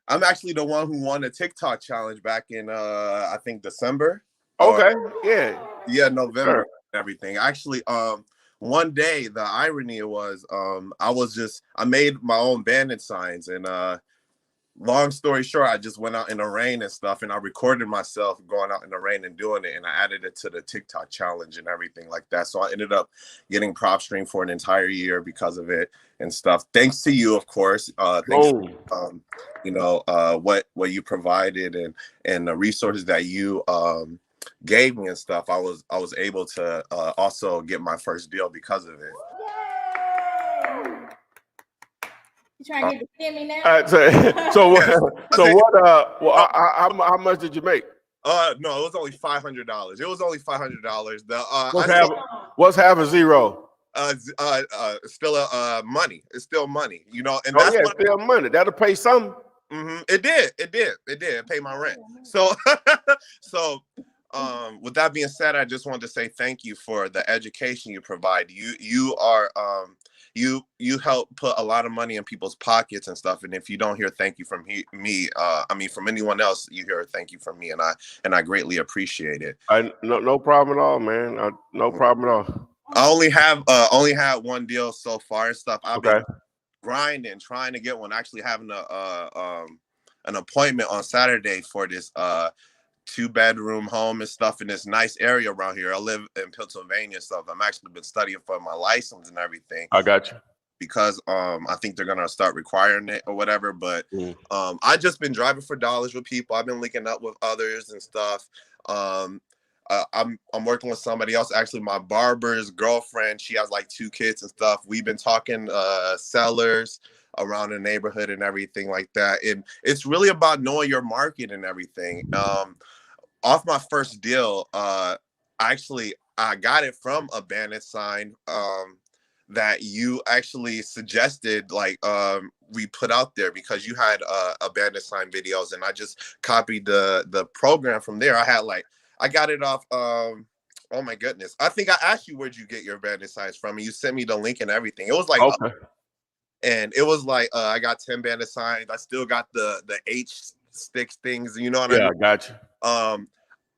I'm actually the one who won the TikTok challenge back in I think December. Okay. Yeah, November. Sure. And everything. Actually, one day the irony was I made my own bandit signs, and long story short, I just went out in the rain and stuff, and I recorded myself going out in the rain and doing it, and I added it to the TikTok challenge and everything like that. So I ended up getting prop stream for an entire year because of it and stuff. Thanks to you, of course. Thanks what you provided and the resources that you gave me and stuff, I was able to also get my first deal because of it. You trying to get me now? All right, how much did you make? No, it was only $500. It was only $500. What's half a zero? Still money. It's still money, you know, and that's still money. That'll pay some. It did pay my rent. So, with that being said, I just wanted to say thank you for the education you provide. You are you help put a lot of money in people's pockets and stuff. And if you don't hear thank you from me, from anyone else, you hear a thank you from me, and I greatly appreciate it. No problem at all, man. No problem at all. I only had one deal so far and stuff. I've been grinding, trying to get one. Actually having an appointment on Saturday for this 2-bedroom home and stuff in this nice area around here. I live in Pennsylvania and stuff. I'm actually been studying for my license and everything. I got you. Because I think they're gonna start requiring it or whatever. But I just been driving for dollars with people. I've been linking up with others and stuff. I'm working with somebody else. Actually, my barber's girlfriend, she has like 2 kids and stuff. We've been talking sellers around the neighborhood and everything like that. And it's really about knowing your market and everything. Off my first deal, actually, I got it from a bandit sign that you actually suggested, like we put out there because you had a bandit sign videos, and I just copied the program from there. I got it off. Oh my goodness! I think I asked you where'd you get your bandit signs from, and you sent me the link and everything. It was like, and it was like I got 10 bandit signs. I still got the H sticks things. You know what I mean? Yeah, I got you.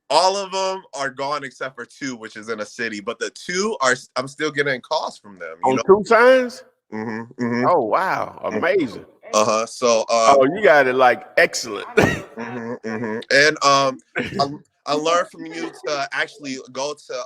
All of them are gone except for 2, which is in a city. But the 2 I'm still getting calls from them. On 2 signs? Mm-hmm. Oh wow, amazing. So you got it like excellent. And I learned from you to actually go to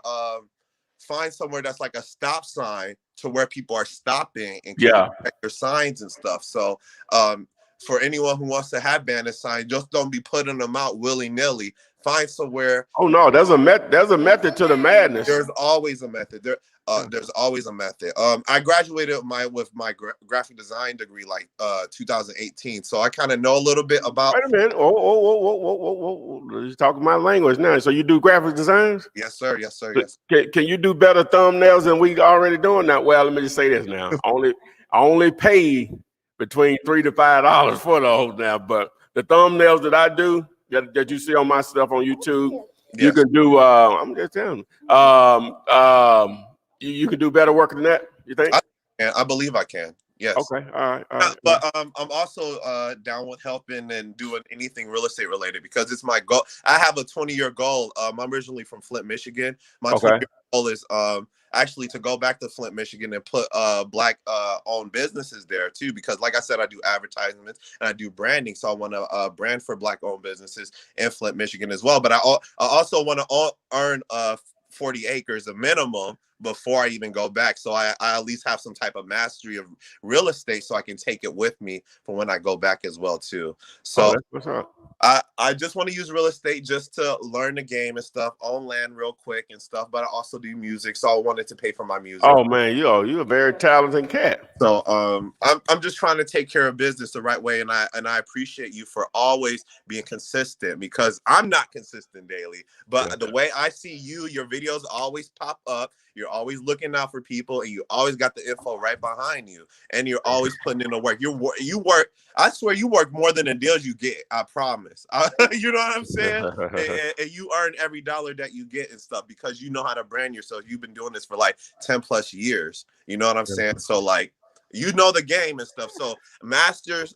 find somewhere that's like a stop sign to where people are stopping and check their signs and stuff. So for anyone who wants to have bandit signs, just don't be putting them out willy-nilly. Find somewhere. Oh no, there's a method to the madness. There's always a method. There's always a method. I graduated with my graphic design degree like 2018, so I kind of know a little bit about. Wait a minute. Whoa. You're talking my language now. So you do graphic designs? Yes, sir. Yes. Can you do better thumbnails than we already doing now? Well, let me just say this now. I only pay between $3 to $5 for those now, but the thumbnails that I do that you see on my stuff on YouTube, you can do. I'm just telling you. You can do better work than that. You think? I believe I can. Yes. Okay. All right. But I'm also down with helping and doing anything real estate related because it's my goal. I have a 20-year goal. I'm originally from Flint, Michigan. My 20-year goal is actually to go back to Flint, Michigan and put Black owned businesses there too. Because like I said, I do advertisements and I do branding. So I want to brand for Black owned businesses in Flint, Michigan as well. But I also want to earn 40 acres a minimum before I even go back. So I at least have some type of mastery of real estate so I can take it with me for when I go back as well too. So what's up? I just want to use real estate just to learn the game and stuff, own land real quick and stuff, but I also do music. So I wanted to pay for my music. Oh man, you're a very talented cat. So I'm just trying to take care of business the right way. And I appreciate you for always being consistent because I'm not consistent daily, but the way I see you, your videos always pop up. You're always looking out for people and you always got the info right behind you and you're always putting in the work. You work. I swear you work more than the deals you get. I promise. You know what I'm saying? and you earn every dollar that you get and stuff because you know how to brand yourself. You've been doing this for like 10 plus years. You know what I'm saying? So like, you know the game and stuff. So masters,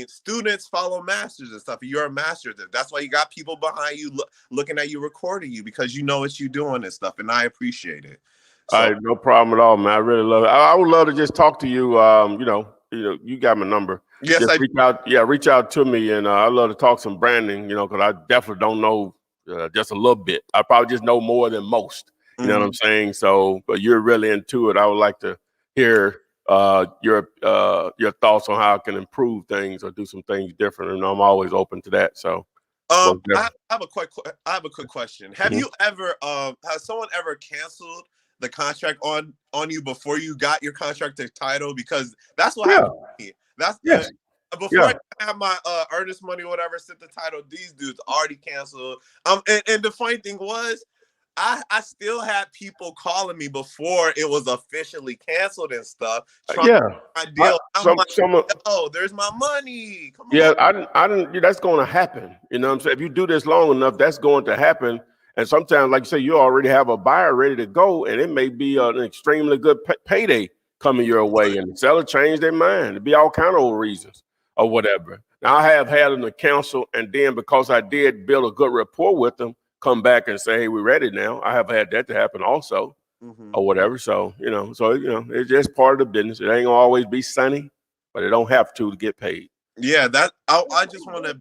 students follow masters and stuff. You're a master. That's why you got people behind you looking at you, recording you because you know what you're doing and stuff. And I appreciate it. So, all right, no problem at all, man. I really love it. I would love to just talk to you. You got my number. Yes, just reach out to me, and I'd love to talk some branding. Because I definitely don't know just a little bit. I probably just know more than most. You know what I'm saying? So, but you're really into it. I would like to hear your thoughts on how I can improve things or do some things different, and I'm always open to that. So Most I have a quick question. Have Mhm. you ever has someone ever canceled the contract on you before you got your contract title? Because that's what happened to me. That's Yes. before Yeah. I had my earnest money or whatever, sent the title, these dudes already canceled. And the funny thing was, I still had people calling me before it was officially canceled and stuff, trying Yeah. my deal. I'm like, Some oh, there's my money. Come Yeah, on. I didn't. That's going to happen. You know what I'm saying? If you do this long enough, that's going to happen. And sometimes, like you say, you already have a buyer ready to go, and it may be an extremely good payday coming your way, and the seller changed their mind. It'd be all kind of reasons or whatever. Now, I have had them to cancel, and then because I did build a good rapport with them, come back and say, "Hey, we're ready now." I have had that to happen also, or whatever. So it's just part of the business. It ain't gonna always be sunny, but it don't have to get paid. Yeah, that I just want to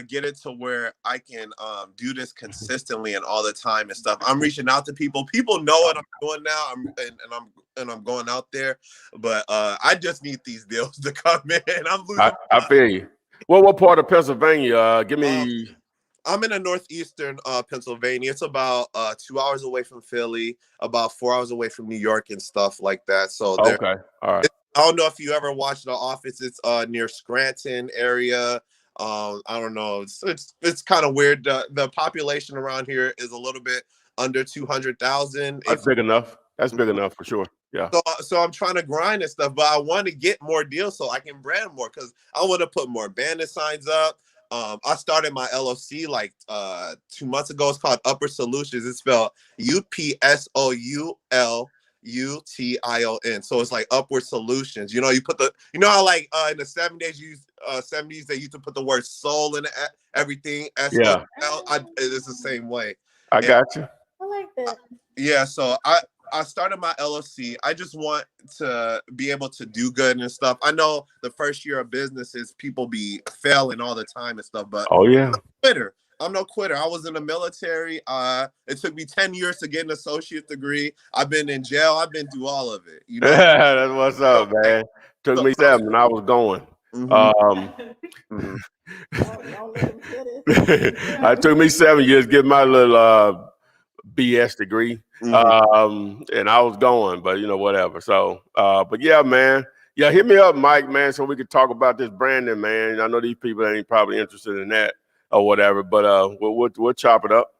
get it to where I can do this consistently and all the time and stuff. I'm reaching out to people. People know what I'm doing now. I'm going out there, but I just need these deals to come in. I'm losing. I feel you. Well, what part of Pennsylvania? Give me. I'm in the northeastern Pennsylvania. It's about 2 hours away from Philly, about 4 hours away from New York and stuff like that. So Okay, all right. I don't know if you ever watched The Office. It's near Scranton area. I don't know. It's kind of weird. The population around here is a little bit under 200,000. That's big enough. That's big enough for sure. Yeah. So I'm trying to grind and stuff, but I want to get more deals so I can brand more because I want to put more bandit signs up. I started my LLC like 2 months ago. It's called Upper Solutions. It's spelled UPSOULUTION. So it's like Upward Solutions. You know, you put how like in the 70s they used to put the word soul in everything. Yeah. It's the same way. I got you. I like that. Yeah. So I started my LLC. I just want to be able to do good and stuff. I know the first year of business is people be failing all the time and stuff, but Oh yeah. I'm no quitter. I was in the military. It took me 10 years to get an associate degree. I've been in jail. I've been through all of it. You know, That's what's up, man. Took me 7 and I was going. It took me 7 years to get my little BS degree. And I was going, but whatever. So, but yeah, man. Yeah, hit me up, Mike, man, so we could talk about this branding, man. I know these people ain't probably interested in that or whatever, but we'll chop it up.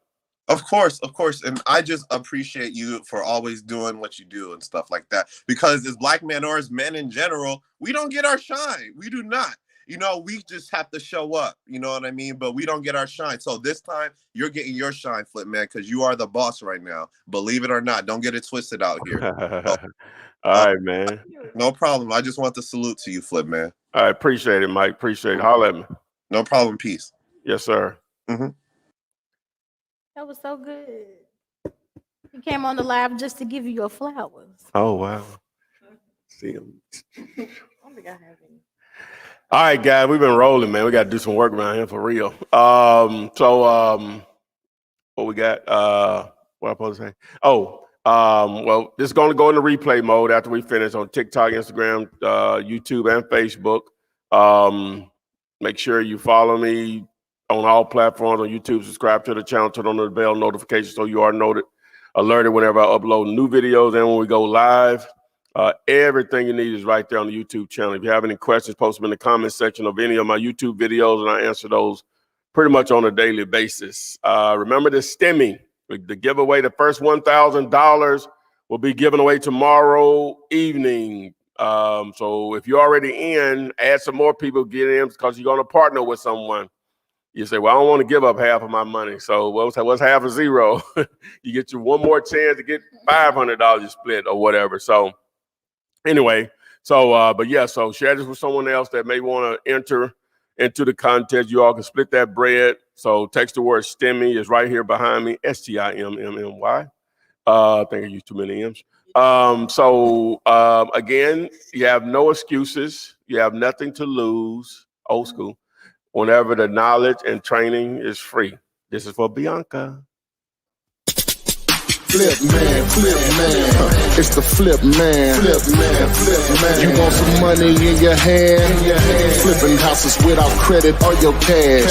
Of course. And I just appreciate you for always doing what you do and stuff like that. Because as Black men or as men in general, we don't get our shine. We do not. We just have to show up. You know what I mean? But we don't get our shine. So this time you're getting your shine, Flip, man, because you are the boss right now. Believe it or not. Don't get it twisted out here. All right, man. No problem. I just want to salute to you, Flip, man. All right. Appreciate it, Mike. Appreciate it. Holler at me. No problem. Peace. Yes, sir. That was so good. He came on the live just to give you your flowers. Oh, wow. See him. I don't think I have any. All right, guys, we've been rolling, man. We got to do some work around here for real. What we got? What am I supposed to say? Well, this is going to go into replay mode after we finish on TikTok, Instagram, YouTube, and Facebook. Make sure you follow me on all platforms on YouTube. Subscribe to the channel, turn on the bell notification so you are alerted whenever I upload new videos and when we go live. Everything you need is right there on the YouTube channel. If you have any questions, post them in the comment section of any of my YouTube videos, and I answer those pretty much on a daily basis. Remember the STEMI, the giveaway. The first $1,000 will be given away tomorrow evening. So if you're already in, add some more people, get in, because you're going to partner with someone. You say, well, I don't want to give up half of my money. So what's half of zero? You get you one more chance to get $500 split or whatever. So anyway, but yeah, so share this with someone else that may want to enter into the contest. You all can split that bread. So text the word STEMI. Is right here behind me, STIMMY. I think I used too many M's. Again, you have no excuses. You have nothing to lose. Old school. Whenever the knowledge and training is free. This is for Bianca. Flip man, it's the flip man. You want some money in your hand? Flipping houses without credit or your cash.